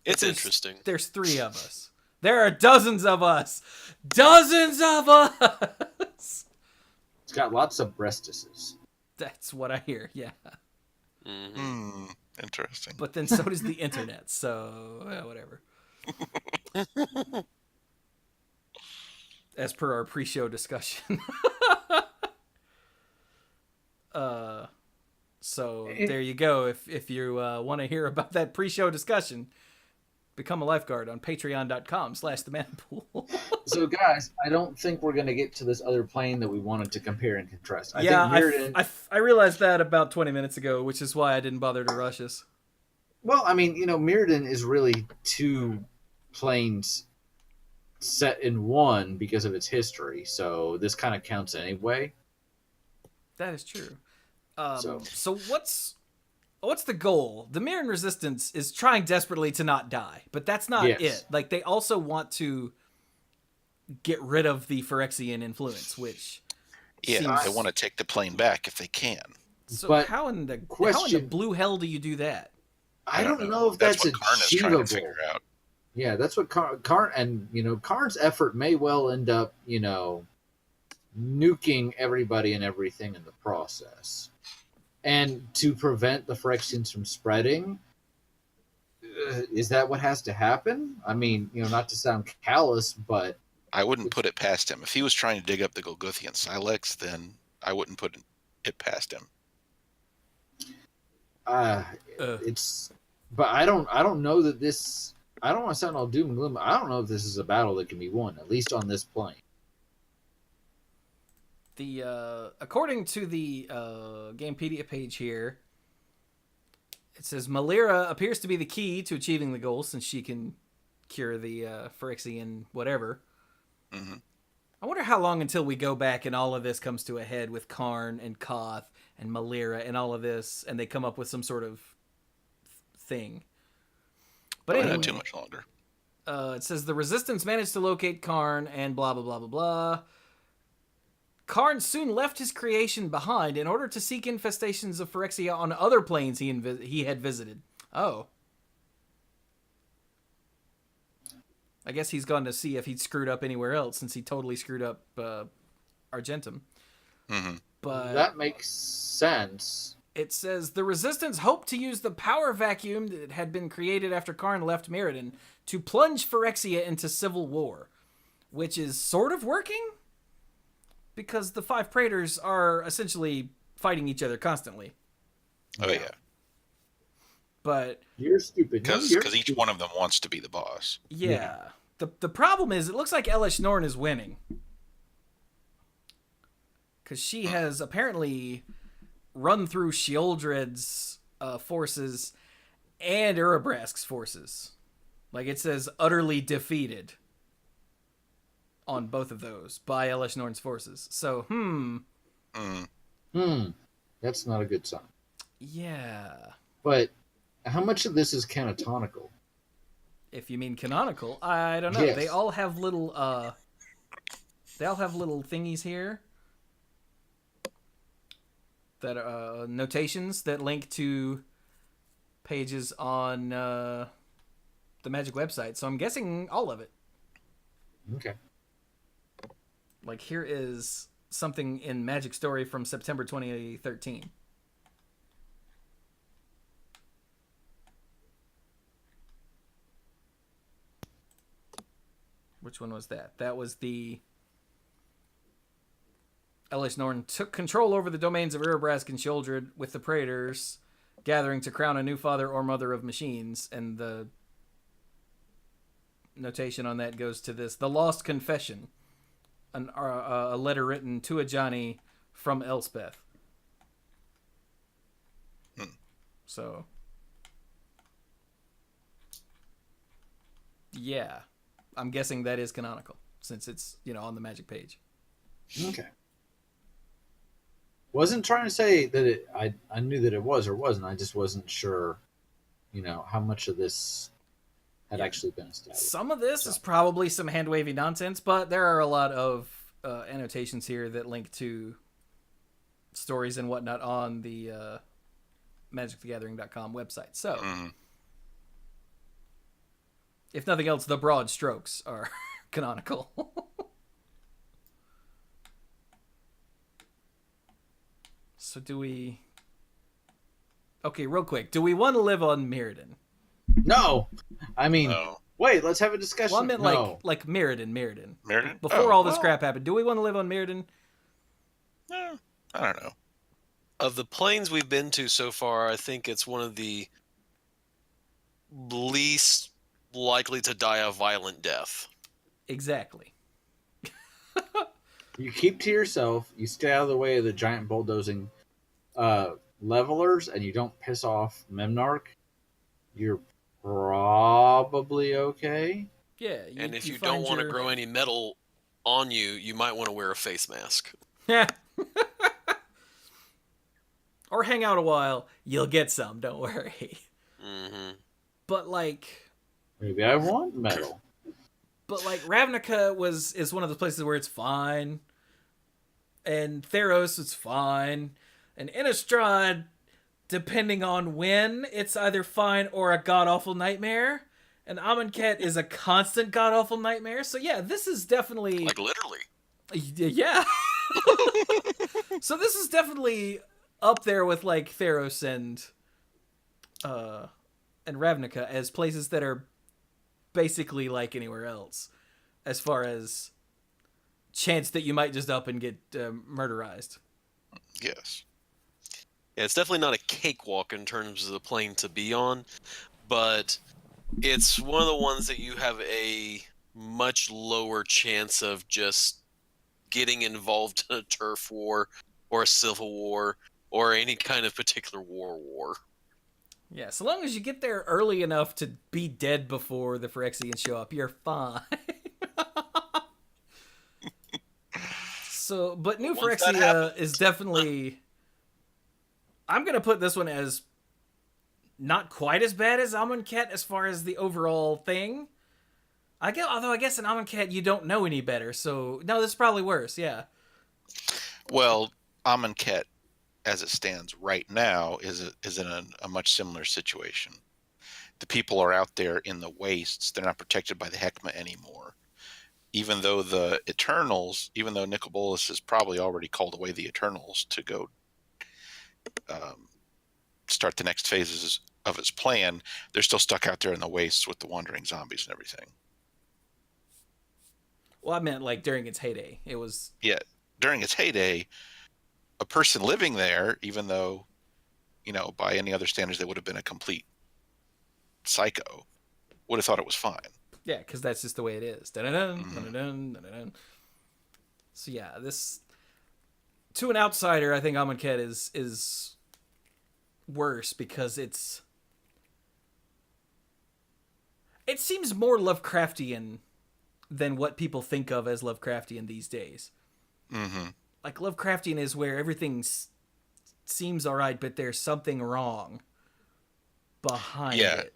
It's interesting. There's 3 of us. There are dozens of us. Dozens of us. It's got lots of breastises. That's what I hear, yeah. Mm-hmm. Interesting. But then so does the internet, so whatever. As per our pre-show discussion. So there you go. If you want to hear about that pre-show discussion, become a lifeguard on patreon.com/themanapool. So guys, I don't think we're going to get to this other plane that we wanted to compare and contrast. I realized that about 20 minutes ago, which is why I didn't bother to rush us. Well, I mean, Mirrodin is really 2 planes set in one because of its history, so this kind of counts anyway. That is true. So what's the goal? The Mirren Resistance is trying desperately to not die, but that's not it. Like, they also want to get rid of the Phyrexian influence, which they want to take the plane back if they can. So but how in the blue hell do you do that? I don't know if that's what Karn is trying to figure out. Yeah, that's what Karn and Karn's effort may well end up nuking everybody and everything in the process. And to prevent the Phyrexians from spreading, is that what has to happen? I mean, not to sound callous, but I wouldn't put it past him. If he was trying to dig up the Golgothian Silex, then I wouldn't put it past him. But I don't know that this. I don't want to sound all doom and gloom. I don't know if this is a battle that can be won, at least on this plane. According to the Gamepedia page here, It says Malira appears to be the key to achieving the goal since she can cure the Phyrexian whatever. Mm-hmm. I wonder how long until we go back and all of this comes to a head with Karn and Koth and Malira and all of this, and they come up with some sort of thing. But anyway, not too much longer. It says the Resistance managed to locate Karn and blah blah blah blah blah. Karn soon left his creation behind in order to seek infestations of Phyrexia on other planes he had visited. Oh. I guess he's gone to see if he'd screwed up anywhere else since he totally screwed up Argentum. Mm-hmm. But that makes sense. It says the Resistance hoped to use the power vacuum that had been created after Karn left Mirrodin to plunge Phyrexia into civil war, which is sort of working because the 5 Praetors are essentially fighting each other constantly. Oh yeah. But you're stupid. Because each one of them wants to be the boss. Yeah. The problem is it looks like Elish Norn is winning. Because she has apparently run through Sheoldred's forces and Urabrask's forces. Like it says utterly defeated on both of those by Elish Norn's forces. So, That's not a good sign. Yeah. But how much of this is canonical? If you mean canonical, I don't know. Yes. They all have little thingies here that notations that link to pages on the Magic website. So I'm guessing all of it. Okay. Like here is something in Magic Story from September 2013. Which one was that? That was the Elish Norn took control over the domains of Urabrask and Sheoldred with the Praetors, gathering to crown a new father or mother of machines. And the notation on that goes to this: the Lost Confession, a letter written to Ajani from Elspeth. So, yeah, I'm guessing that is canonical since it's on the Magic page. Okay. Wasn't trying to say that I knew that it was or wasn't. I just wasn't sure, how much of this had actually been established. Some of this is probably some hand-wavy nonsense, but there are a lot of annotations here that link to stories and whatnot on the MagicTheGathering.com website. So, if nothing else, the broad strokes are canonical. So do we... Okay, real quick. Do we want to live on Mirrodin? No! I mean, wait, let's have a discussion. Well, I meant no. like Mirrodin. Mirrodin? Before all this crap happened. Do we want to live on Mirrodin? I don't know. Of the planes we've been to so far, I think it's one of the least likely to die a violent death. Exactly. You keep to yourself, you stay out of the way of the giant bulldozing levelers, and you don't piss off Memnarch, you're probably okay. Yeah. And if you don't want to grow any metal on you, you might want to wear a face mask. Yeah. Or hang out a while. You'll get some, don't worry. Mm-hmm. But maybe I want metal. But Ravnica is one of the places where it's fine. And Theros is fine. And Innistrad, depending on when, it's either fine or a god-awful nightmare. And Amonkhet is a constant god-awful nightmare. So yeah, this is definitely... literally. Yeah. So this is definitely up there with Theros and Ravnica as places that are basically like anywhere else as far as chance that you might just up and get murderized. Yes. Yeah, it's definitely not a cakewalk in terms of the plane to be on, but it's one of the ones that you have a much lower chance of just getting involved in a turf war or a civil war or any kind of particular war. Yeah, so long as you get there early enough to be dead before the Phyrexians show up, you're fine. So, but New Once that Phyrexia happens- is definitely... I'm going to put this one as not quite as bad as Amonkhet as far as the overall thing. Although I guess in Amonkhet you don't know any better, so no, this is probably worse, yeah. Well, Amonkhet, as it stands right now, is in a much similar situation. The people are out there in the wastes. They're not protected by the Heckma anymore. Even though the Eternals, even though Nicobolus has probably already called away the Eternals to go start the next phases of his plan, they're still stuck out there in the wastes with the wandering zombies and everything. Well, I meant like during its heyday. It was... Yeah, during its heyday, a person living there, even though, by any other standards, they would have been a complete psycho, would have thought it was fine. Yeah, because that's just the way it is. Dun-dun-dun, dun-dun-dun, dun-dun-dun. So yeah, this... To an outsider, I think Amonkhet is worse because it seems more Lovecraftian than what people think of as Lovecraftian these days. Mm-hmm. Like, Lovecraftian is where everything seems alright, but there's something wrong behind it.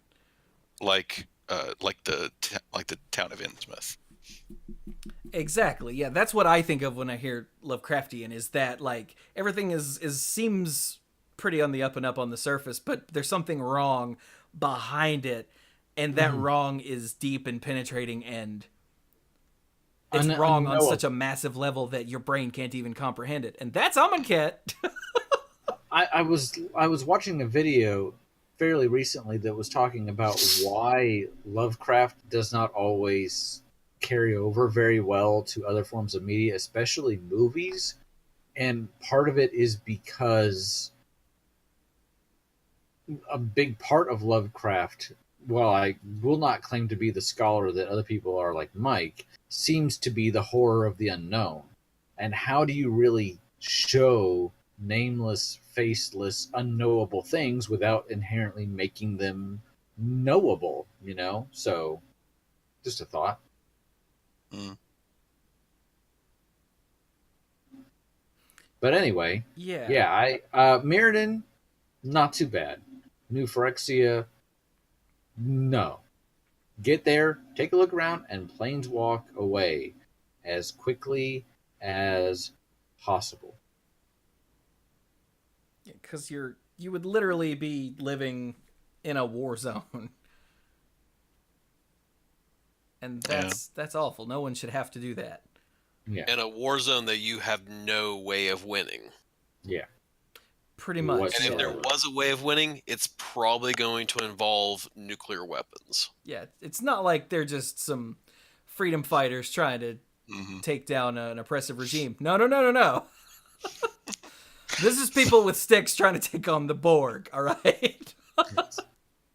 Like the town of Innsmouth. Exactly. Yeah, that's what I think of when I hear Lovecraftian, is that like everything seems pretty on the up and up on the surface, but there's something wrong behind it, and that wrong is deep and penetrating, and it's wrong on such a massive level that your brain can't even comprehend it. And that's Amonkhet. I was watching a video fairly recently that was talking about why Lovecraft does not always carry over very well to other forms of media, especially movies. And part of it is because a big part of Lovecraft, while I will not claim to be the scholar that other people are like Mike, seems to be the horror of the unknown. And how do you really show nameless, faceless, unknowable things without inherently making them knowable, So, just a thought. Mm. But anyway, Yeah. Mirrodin, not too bad. New Phyrexia, no. Get there, take a look around, and planeswalk away as quickly as possible. Because you would literally be living in a war zone. And that's awful. No one should have to do that. Yeah. In a war zone that you have no way of winning. Yeah. Pretty much. And if there was a way of winning, it's probably going to involve nuclear weapons. Yeah, it's not like they're just some freedom fighters trying to take down an oppressive regime. No. This is people with sticks trying to take on the Borg, all right?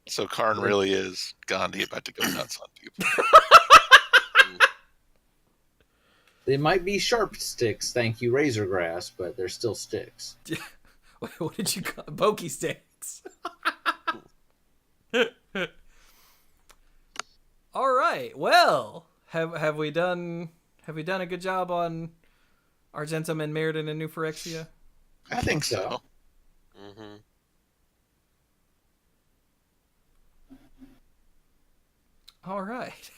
So Karn really is Gandhi about to go nuts on people. They might be sharp sticks, thank you, Razorgrass, but they're still sticks. What did you call Pokey sticks? All right. Well, have we done a good job on Argentum and Mirrodin and New Phyrexia? I think so. Mm-hmm. All right.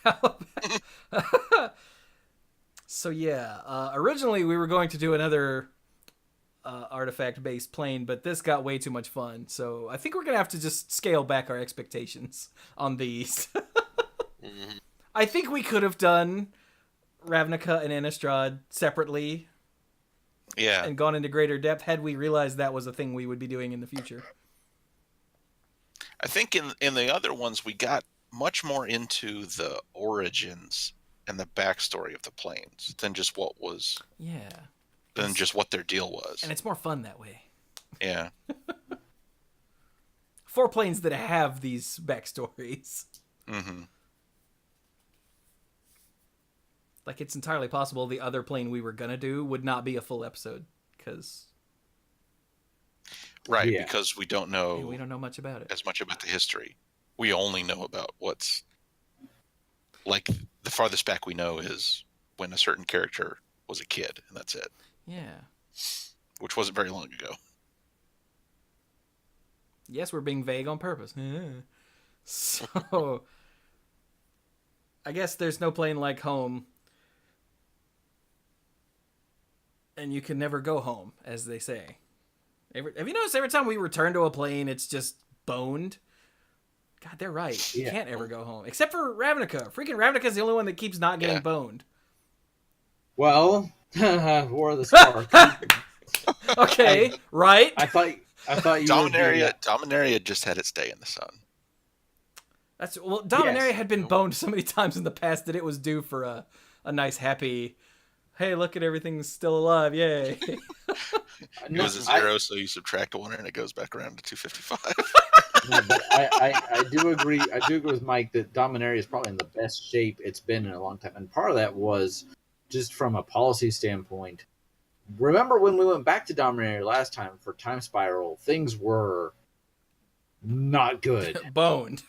So yeah, originally we were going to do another artifact-based plane, but this got way too much fun. So I think we're gonna have to just scale back our expectations on these. I think we could have done Ravnica and Innistrad separately. Yeah. And gone into greater depth had we realized that was a thing we would be doing in the future. I think in the other ones we got much more into the origins and the backstory of the planes than just what their deal was. And it's more fun that way. Yeah. 4 planes that have these backstories. Mm-hmm. Like, it's entirely possible the other plane we were gonna do would not be a full episode, because... Right, Yeah. because we don't And know we don't know much about it. as much about the history. We only know about what's like the farthest back we know is when a certain character was a kid, and that's it. Yeah. Which wasn't very long ago. Yes, we're being vague on purpose. So, I guess there's no plane like home. And you can never go home, as they say. Have you noticed every time we return to a plane, it's just boned? God, they're right. You Yeah. can't ever go home. Except for Ravnica. Freaking Ravnica's the only one that keeps not getting Yeah. boned. Well, War of the Spark. Okay, right? I thought you would be, Dominaria just had its day in the sun. Dominaria Yes. had been boned so many times in the past that it was due for a nice, happy, hey, look at everything's still alive, yay. It was a 0, so you subtract 1 and it goes back around to 255. No, but I do agree. I do agree with Mike that Dominaria is probably in the best shape it's been in a long time, and part of that was just from a policy standpoint. Remember when we went back to Dominaria last time for Time Spiral? Things were not good. Boned.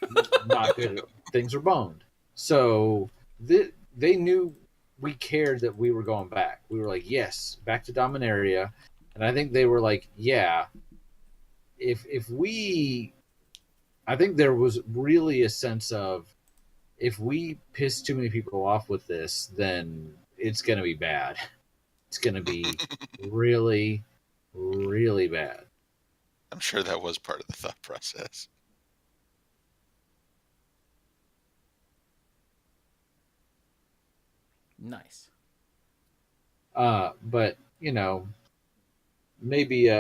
Not good. Things were boned. So they knew we cared that we were going back. We were like, yes, back to Dominaria, and I think they were like, yeah. If we, I think there was really a sense of, if we piss too many people off with this, then it's going to be bad. It's going to be really, really bad. I'm sure that was part of the thought process. Nice. But you know, maybe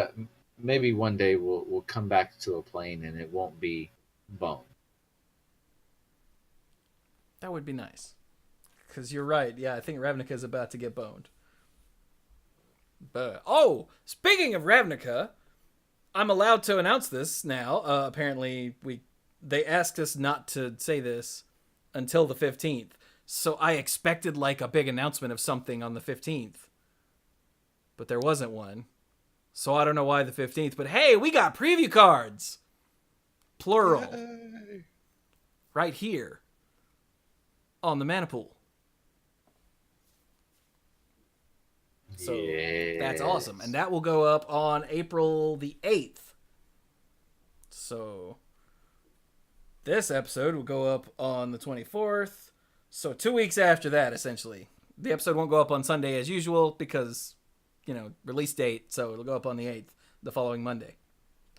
one day we'll come back to a plane and it won't be bone. That would be nice. Because you're right. Yeah, I think Ravnica is about to get boned. But speaking of Ravnica, I'm allowed to announce this now. Apparently, they asked us not to say this until the 15th. So I expected like a big announcement of something on the 15th. But there wasn't one. So I don't know why the 15th. But hey, we got preview cards. Plural. Yay. Right here. On the mana pool. So that's awesome. And that will go up on April the 8th. So this episode will go up on the 24th. So 2 weeks after that, essentially. The episode won't go up on Sunday as usual because, release date. So it'll go up on the 8th, the following Monday.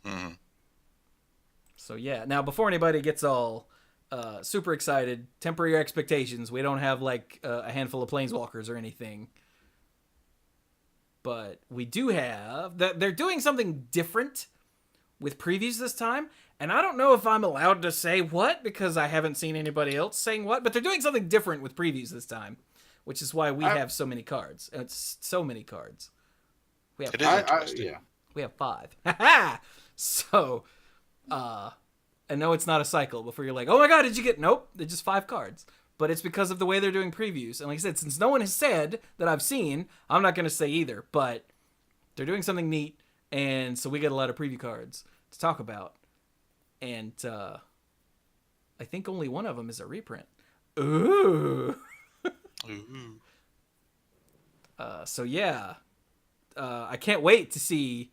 Mm-hmm. So yeah. Now, before anybody gets all super excited, temper your expectations. We don't have like a handful of planeswalkers or anything. But we do have they're doing something different with previews this time, and I don't know if I'm allowed to say what because I haven't seen anybody else saying what, but they're doing something different with previews this time, which is why we have so many cards. It's so many cards. We have It is interesting. yeah. We have 5. So, and no, it's not a cycle before you're like, oh my god, did you get? Nope, they're just 5 cards. But it's because of the way they're doing previews. And like I said, since no one has said that I've seen, I'm not going to say either. But they're doing something neat, and so we get a lot of preview cards to talk about. And I think only one of them is a reprint. Ooh. Ooh. So yeah, I can't wait to see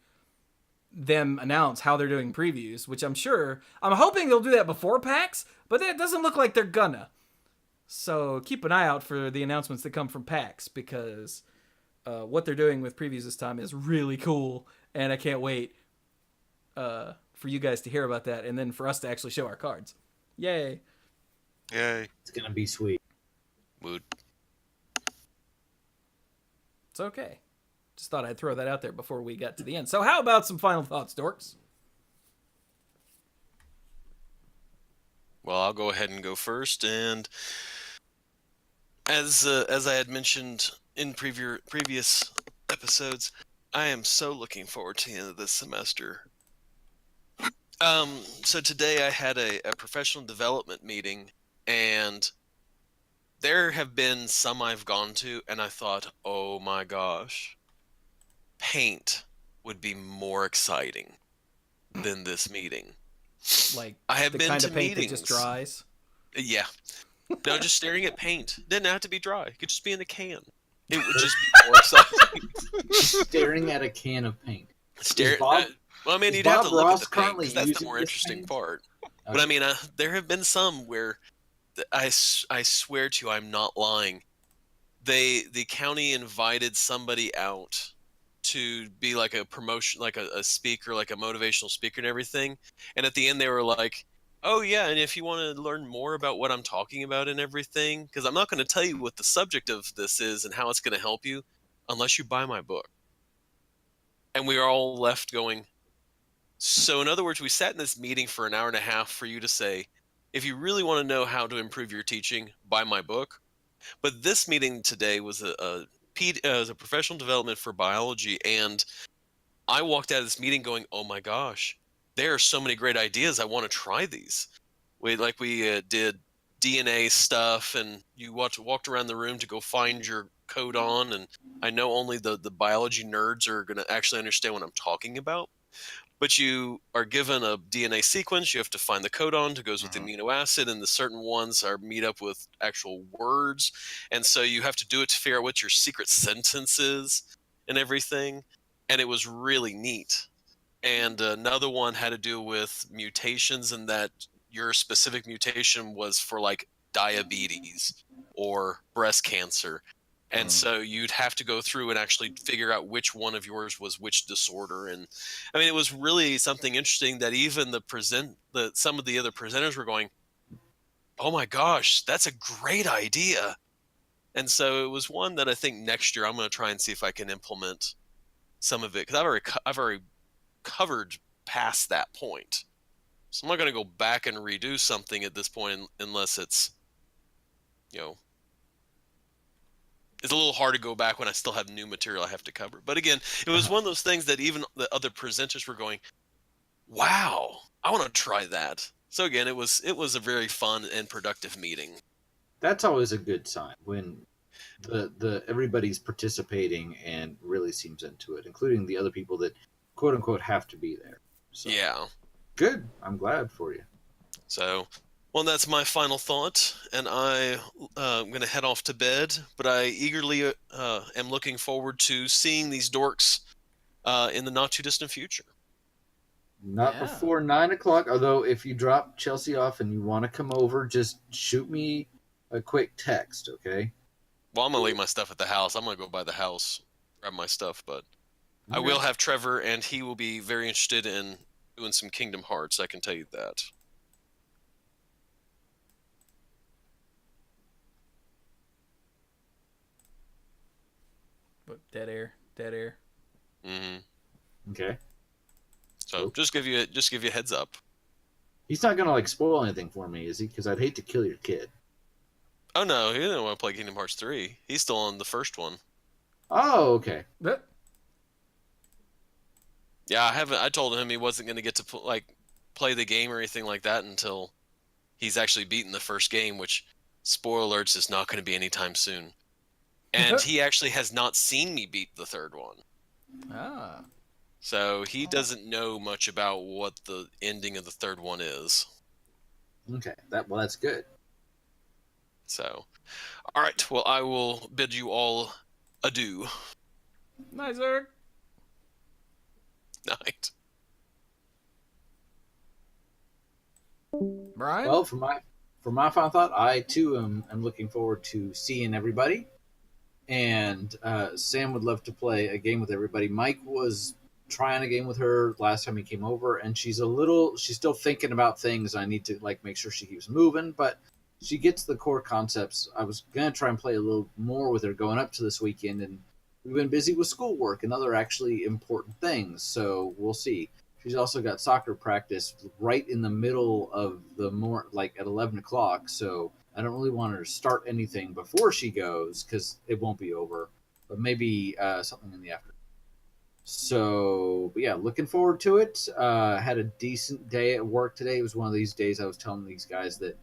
them announce how they're doing previews, which I'm hoping they'll do that before PAX, but it doesn't look like they're gonna. So keep an eye out for the announcements that come from PAX, because what they're doing with previews this time is really cool, and I can't wait for you guys to hear about that, and then for us to actually show our cards. Yay. Yay. It's gonna be sweet. Mood. It's okay. Just thought I'd throw that out there before we got to the end. So how about some final thoughts, dorks? Well, I'll go ahead and go first. And as I had mentioned in previous episodes, I am so looking forward to the end of this semester. So today I had a professional development meeting, and there have been some I've gone to, and I thought, oh my gosh, paint would be more exciting. than this meeting. Like I have the been kind to of paint meetings. that just dries. Yeah. No, just staring at paint. Didn't have to be dry. It could just be in a can. It would just be more exciting. Staring at a can of paint. Stare. Bob- Well, I mean, is you'd have to Bob look at Ross the paint currently because that's the using more this interesting paint? part. But Okay. I mean, there have been some where I swear to you, I'm not lying. The county invited somebody out to be like a promotion, like a speaker, like a motivational speaker and everything. And at the end, they were like, "Oh yeah, and if you want to learn more about what I'm talking about and everything, because I'm not going to tell you what the subject of this is and how it's going to help you, unless you buy my book." And we are all left going. So in other words, we sat in this meeting for an hour and a half for you to say, if you really want to know how to improve your teaching, buy my book. But this meeting today was was a professional development for biology, and I walked out of this meeting going, "Oh my gosh, there are so many great ideas. I want to try these." We did DNA stuff, and you walked around the room to go find your codon, and I know only the biology nerds are going to actually understand what I'm talking about. But you are given a DNA sequence. You have to find the codon that goes with the amino acid, and the certain ones are meet up with actual words. And so you have to do it to figure out what your secret sentence is and everything. And it was really neat. And another one had to do with mutations, and that your specific mutation was for like diabetes or breast cancer. And so you'd have to go through and actually figure out which one of yours was which disorder. And I mean, it was really something interesting that even some of the other presenters were going, "Oh my gosh, that's a great idea." And so it was one that I think next year I'm going to try and see if I can implement some of it, because I've already covered past that point. So I'm not going to go back and redo something at this point unless it's, you know, it's a little hard to go back when I still have new material I have to cover. But again, it was one of those things that even the other presenters were going, "Wow, I want to try that." So again, it was a very fun and productive meeting. That's always a good sign when the everybody's participating and really seems into it, including the other people that quote unquote have to be there. So Yeah. good. I'm glad for you. So, well, that's my final thought, and I'm going to head off to bed. But I eagerly am looking forward to seeing these dorks in the not too distant future. Not Yeah. before 9 o'clock. Although if you drop Chelsea off and you want to come over, just shoot me a quick text, okay? Well, I'm going to leave my stuff at the house. I'm going to go by the house, grab my stuff, but I Okay. will have Trevor, and he will be very interested in doing some Kingdom Hearts. I can tell you that. But dead air. Hmm. Okay. So Cool. just give you a heads up. He's not gonna like spoil anything for me, is he? Because I'd hate to kill your kid. Oh no, he didn't want to play Kingdom Hearts 3. He's still on the first one. Oh, okay. But Yeah, I told him he wasn't going to get to play the game or anything like that until he's actually beaten the first game, which, spoiler alerts, is not going to be anytime soon. And he actually has not seen me beat the third one. ah. So he doesn't know much about what the ending of the third one is. Okay. That's good. So, all right. Well, I will bid you all adieu. Nice, Eric. Night. Brian? Well, for my final thought, I too am looking forward to seeing everybody. And Sam would love to play a game with everybody. Mike was trying a game with her last time he came over, and she's still thinking about things. I need to like make sure she keeps moving, but she gets the core concepts. I was gonna try and play a little more with her going up to this weekend, and we've been busy with schoolwork and other actually important things. So we'll see. She's also got soccer practice right in the middle of the like at 11 o'clock. So I don't really want her to start anything before she goes because it won't be over. But maybe something in the afternoon. So, but yeah, looking forward to it. Had a decent day at work today. It was one of these days I was telling these guys that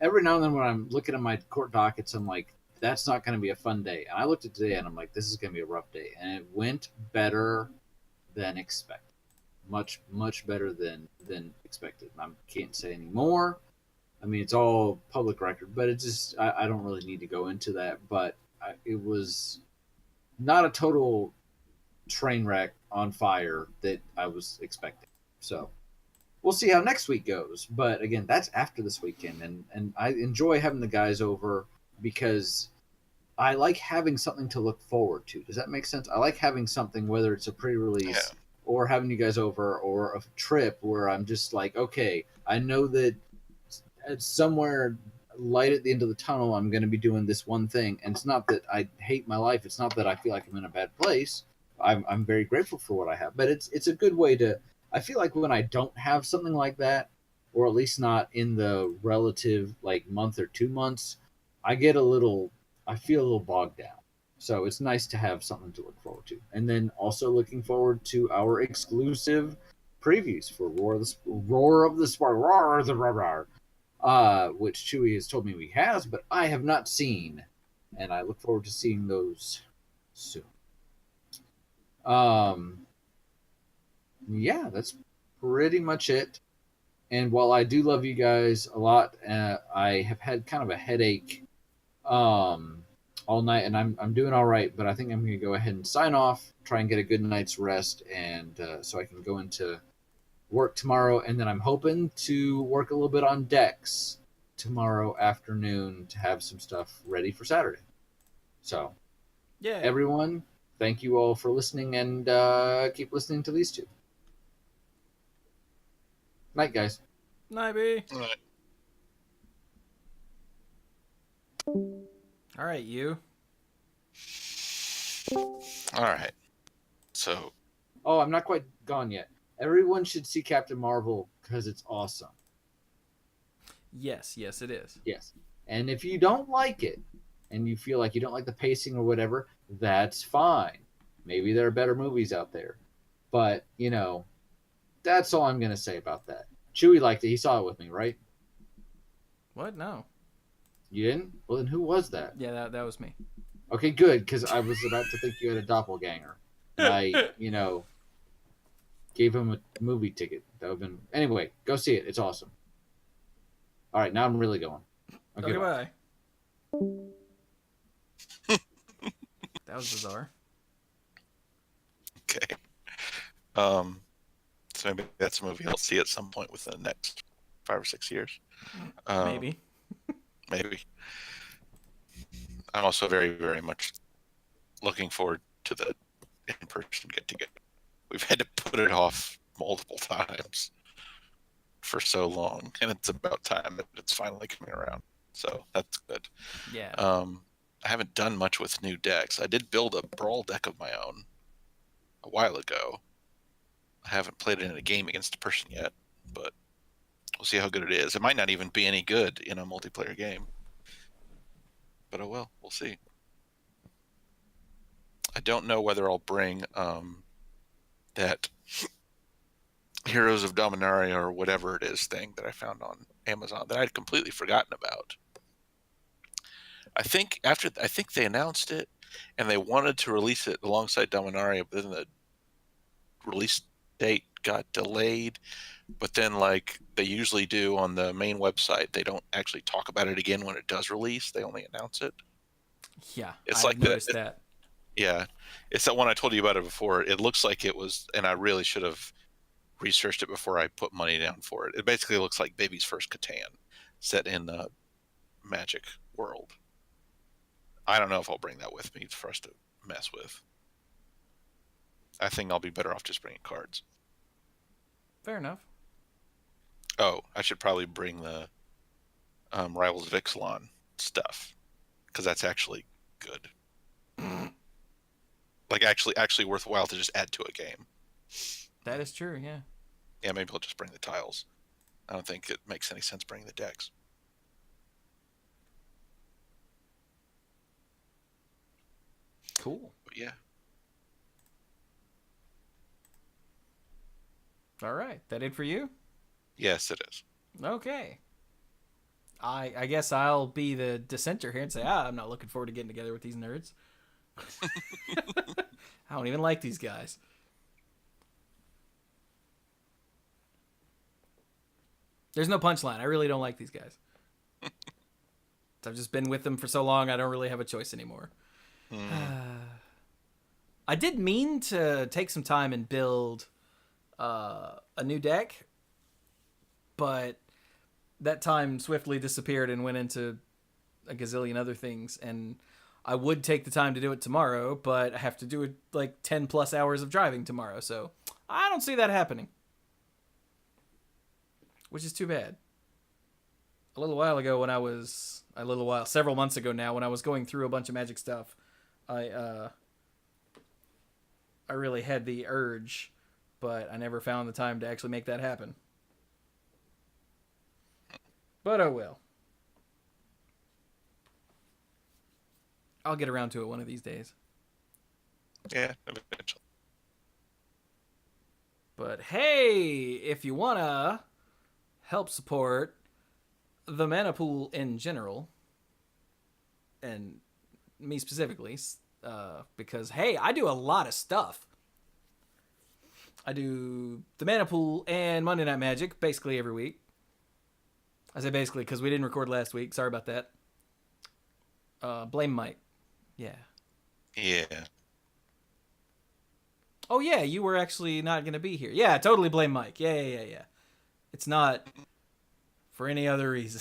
every now and then when I'm looking at my court dockets, I'm like, that's not going to be a fun day. And I looked at today and I'm like, this is going to be a rough day. And it went better than expected. much better than expected. I can't say any more. I mean, it's all public record, but it's just I don't really need to go into that. But it was not a total train wreck on fire that I was expecting. So we'll see how next week goes. But again, that's after this weekend, and I enjoy having the guys over because I like having something to look forward to. Does that make sense? I like having something, whether it's a pre-release or having you guys over or a trip where I'm just like, okay, I know that somewhere light at the end of the tunnel, I'm going to be doing this one thing. And it's not that I hate my life. It's not that I feel like I'm in a bad place. I'm very grateful for what I have, but it's a good way to. I feel like when I don't have something like that, or at least not in the relative like month or 2 months, I get a little. I feel a little bogged down. So it's nice to have something to look forward to, and then also looking forward to our exclusive previews for Roar of the Spark, which Chewy has told me he has, but I have not seen, and I look forward to seeing those soon. Yeah, that's pretty much it. And while I do love you guys a lot, I have had kind of a headache all night, and I'm doing all right. But I think I'm going to go ahead and sign off, try and get a good night's rest, and so I can go into work tomorrow. And then I'm hoping to work a little bit on decks tomorrow afternoon to have some stuff ready for Saturday. So, Yeah. everyone, thank you all for listening, and keep listening to these two. Night, guys. Night, B. All right. All right, you. All right. So, Oh, I'm not quite gone yet. Everyone should see Captain Marvel because it's awesome. Yes, it is. Yes. And if you don't like it, and you feel like you don't like the pacing or whatever, that's fine. Maybe there are better movies out there. But, that's all I'm going to say about that. Chewy liked it. He saw it with me, right? What? No. You didn't? Well, then who was that? Yeah, that was me. Okay, good, because I was about to think you had a doppelganger. And I, gave him a movie ticket. That would have been... Anyway, go see it. It's awesome. All right, now I'm really going. Okay, bye. That was bizarre. okay. So maybe that's a movie I'll see at some point within the next 5 or 6 years. Maybe. Maybe. I'm also very, very much looking forward to the in-person get-together. We've had to put it off multiple times for so long, and it's about time that it's finally coming around. So that's good. Yeah. I haven't done much with new decks. I did build a Brawl deck of my own a while ago. I haven't played it in a game against a person yet, but we'll see how good it is. It might not even be any good in a multiplayer game. But oh well, we'll see. I don't know whether I'll bring that Heroes of Dominaria or whatever it is thing that I found on Amazon that I'd completely forgotten about. I think they announced it and they wanted to release it alongside Dominaria, but then the release date got delayed. But then, like they usually do on the main website, they don't actually talk about it again when it does release. They only announce it. Yeah, It's I like noticed that. Yeah, it's that one I told you about it before. It looks like it was, and I really should have researched it before I put money down for it. It basically looks like Baby's First Catan, set in the Magic world. I don't know if I'll bring that with me for us to mess with. I think I'll be better off just bringing cards. Fair enough. Oh, I should probably bring the Rivals of Ixalan stuff, because that's actually good. Like actually worthwhile to just add to a game. That is true, yeah. Yeah, maybe I'll just bring the tiles. I don't think it makes any sense bringing the decks. Cool. But yeah. All right. That it for you? Yes, it is. Okay. I guess I'll be the dissenter here and say, I'm not looking forward to getting together with these nerds. I don't even like these guys. There's no punchline. I really don't like these guys. I've just been with them for so long, I don't really have a choice anymore. I did mean to take some time and build a new deck, but that time swiftly disappeared and went into a gazillion other things, and I would take the time to do it tomorrow, but I have to do it like 10 plus hours of driving tomorrow, so I don't see that happening. Which is too bad. Several months ago now, when I was going through a bunch of Magic stuff, I really had the urge, but I never found the time to actually make that happen. But oh well. I'll get around to it one of these days. Yeah, eventually. But hey, if you wanna help support the mana pool in general, and me specifically, because hey, I do a lot of stuff. I do the mana pool and Monday Night Magic basically every week. I say basically because we didn't record last week. Sorry about that. Blame Mike. Yeah. Yeah. Oh yeah, you were actually not gonna be here. Yeah, totally blame Mike. Yeah. It's not for any other reason.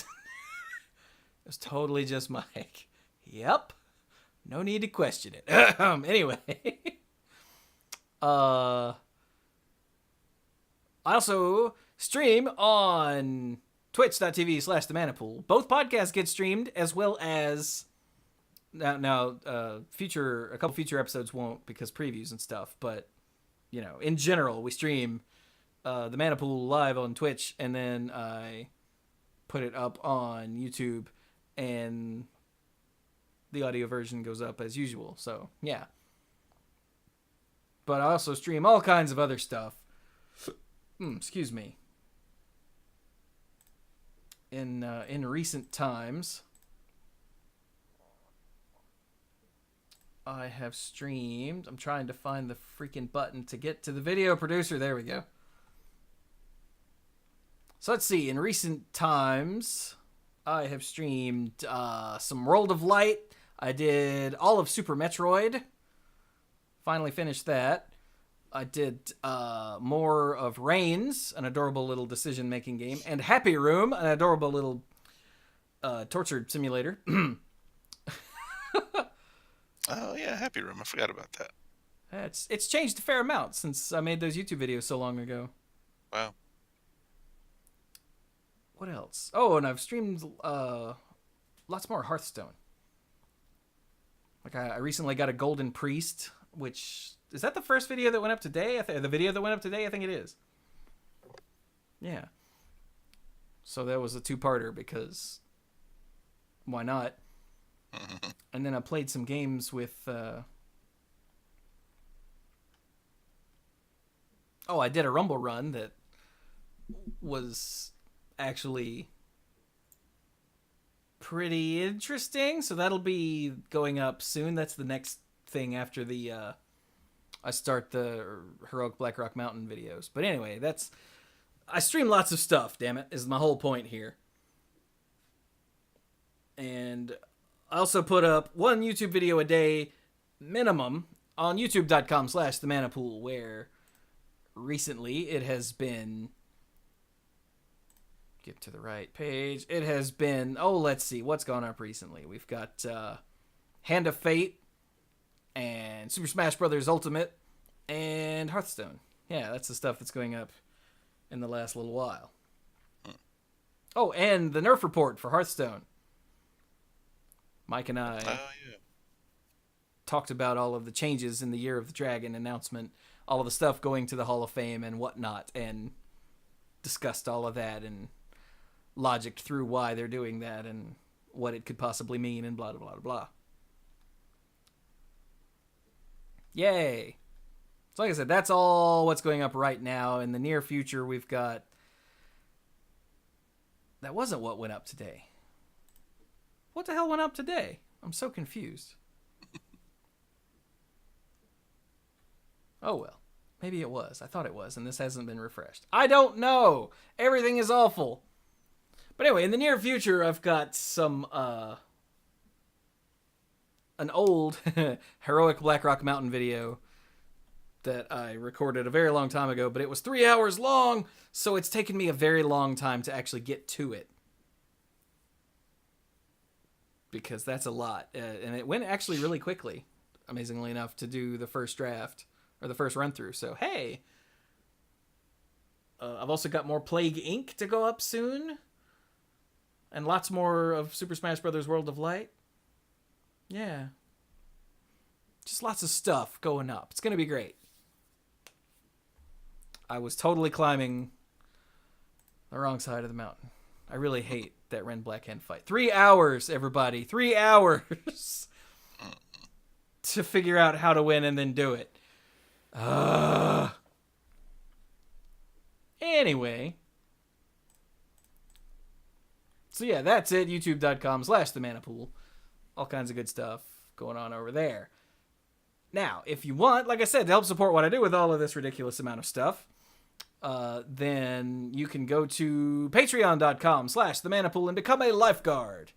It was totally just Mike. Yep. No need to question it. Anyway. I also stream on twitch.tv/themanapool. Both podcasts get streamed, as well as a couple future episodes won't because previews and stuff, but you know, in general, we stream the Manapool live on Twitch, and then I put it up on YouTube, and the audio version goes up as usual. So yeah. But I also stream all kinds of other stuff. Excuse me. In recent times, I have streamed. I'm trying to find the freaking button to get to the video producer. There we go. So let's see. In recent times, I have streamed some World of Light. I did all of Super Metroid. Finally finished that. I did more of Reigns, an adorable little decision-making game, and Happy Room, an adorable little torture simulator. Oh yeah, Happy Room. I forgot about that. It's changed a fair amount since I made those YouTube videos so long ago. Wow. What else? Oh, and I've streamed lots more Hearthstone. Like I recently got a Golden Priest, which is that the first video that went up today? The video that went up today, I think it is. Yeah. So that was a two-parter because why not? And then I played some games with. I did a Rumble run that was actually pretty interesting. So that'll be going up soon. That's the next thing after the I start the Heroic Black Rock Mountain videos. But anyway, I stream lots of stuff, damn it, is my whole point here. And I also put up one YouTube video a day minimum on youtube.com/themanapool, where recently it has been, get to the right page, it has been, let's see, what's gone up recently. We've got Hand of Fate, and Super Smash Bros. Ultimate, and Hearthstone. Yeah, that's the stuff that's going up in the last little while. Oh, and the Nerf report for Hearthstone. Mike and I talked about all of the changes in the Year of the Dragon announcement, all of the stuff going to the Hall of Fame and whatnot, and discussed all of that and logicked through why they're doing that and what it could possibly mean and blah, blah, blah, blah. Yay. So like I said, that's all what's going up right now. In the near future, we've got... That wasn't what went up today. What the hell went up today? I'm so confused. Oh well. Maybe it was. I thought it was, and this hasn't been refreshed. I don't know! Everything is awful. But anyway, in the near future, I've got some an old heroic Blackrock Mountain video that I recorded a very long time ago, but it was 3 hours long, so it's taken me a very long time to actually get to it. Because that's a lot. And it went actually really quickly, amazingly enough, to do the first draft, or the first run-through. So, hey! I've also got more Plague Inc. to go up soon. And lots more of Super Smash Bros. World of Light. Yeah. Just lots of stuff going up. It's going to be great. I was totally climbing the wrong side of the mountain. I really hate that Ren Black Hen fight. 3 hours, everybody. 3 hours to figure out how to win and then do it. Anyway. So yeah, that's it. YouTube.com/TheManaPool. All kinds of good stuff going on over there. Now, if you want, like I said, to help support what I do with all of this ridiculous amount of stuff, then you can go to patreon.com/TheManaPool and become a lifeguard,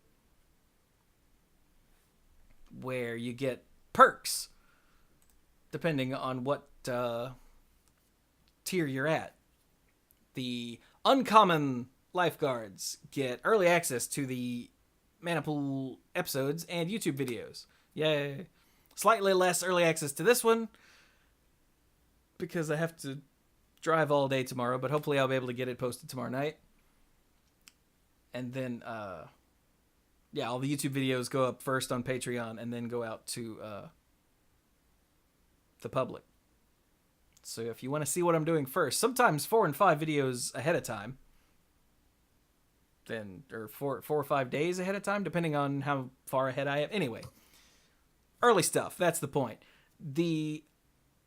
where you get perks depending on what tier you're at. The uncommon lifeguards get early access to the Manapool episodes and YouTube videos. Yay. Slightly less early access to this one because I have to drive all day tomorrow, but hopefully I'll be able to get it posted tomorrow night. And then, all the YouTube videos go up first on Patreon and then go out to the public. So if you want to see what I'm doing first, sometimes 4 and 5 videos ahead of time, then, or 4 or 5 days ahead of time, depending on how far ahead I am. Anyway, early stuff. That's the point. The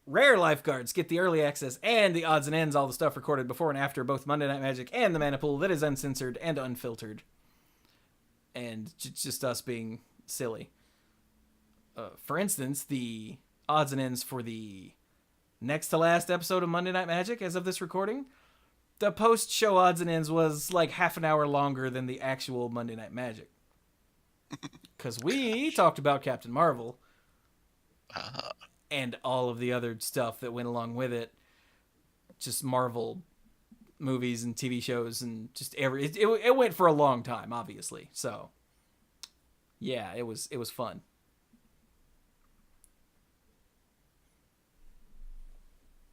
rare lifeguards get the early access and the odds and ends, all the stuff recorded before and after both Monday Night Magic and the Manapool that is uncensored and unfiltered. And just us being silly. For instance, the odds and ends for the next to last episode of Monday Night Magic, as of this recording, the post-show odds and ends was like half an hour longer than the actual Monday Night Magic. Because we talked about Captain Marvel and all of the other stuff that went along with it. Just Marvel movies and TV shows and just it went for a long time, obviously. So, yeah, it was fun.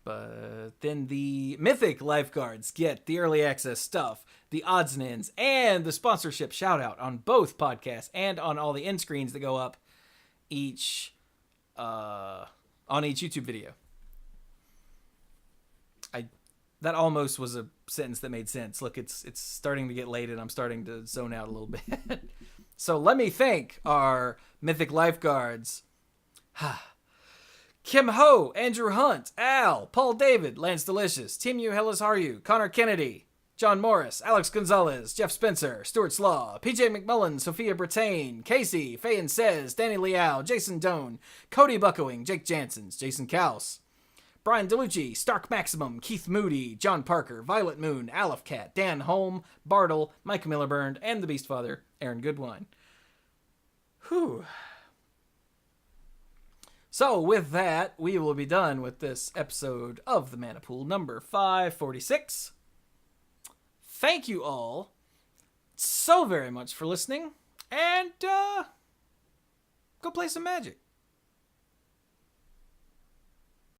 But then the Mythic Lifeguards get the early access stuff, the odds and ends, and the sponsorship shout out on both podcasts and on all the end screens that go up on each YouTube video. That almost was a sentence that made sense. Look, it's starting to get late and I'm starting to zone out a little bit. So let me thank our Mythic Lifeguards. Kim Ho, Andrew Hunt, Al, Paul David, Lance Delicious, Tim U, Hellas Haru, Connor Kennedy, John Morris, Alex Gonzalez, Jeff Spencer, Stuart Slaw, PJ McMullen, Sophia Brattain, Casey, Fayen Says, Danny Liao, Jason Doan, Cody Buckowing, Jake Jansons, Jason Kaus, Brian DeLucci, Stark Maximum, Keith Moody, John Parker, Violet Moon, Aleph Cat, Dan Holm, Bartle, Mike Millerburn, and the Beast Father, Aaron Goodwine. Whew. So with that, we will be done with this episode of the Manapool number 546. Thank you all so very much for listening, and go play some Magic.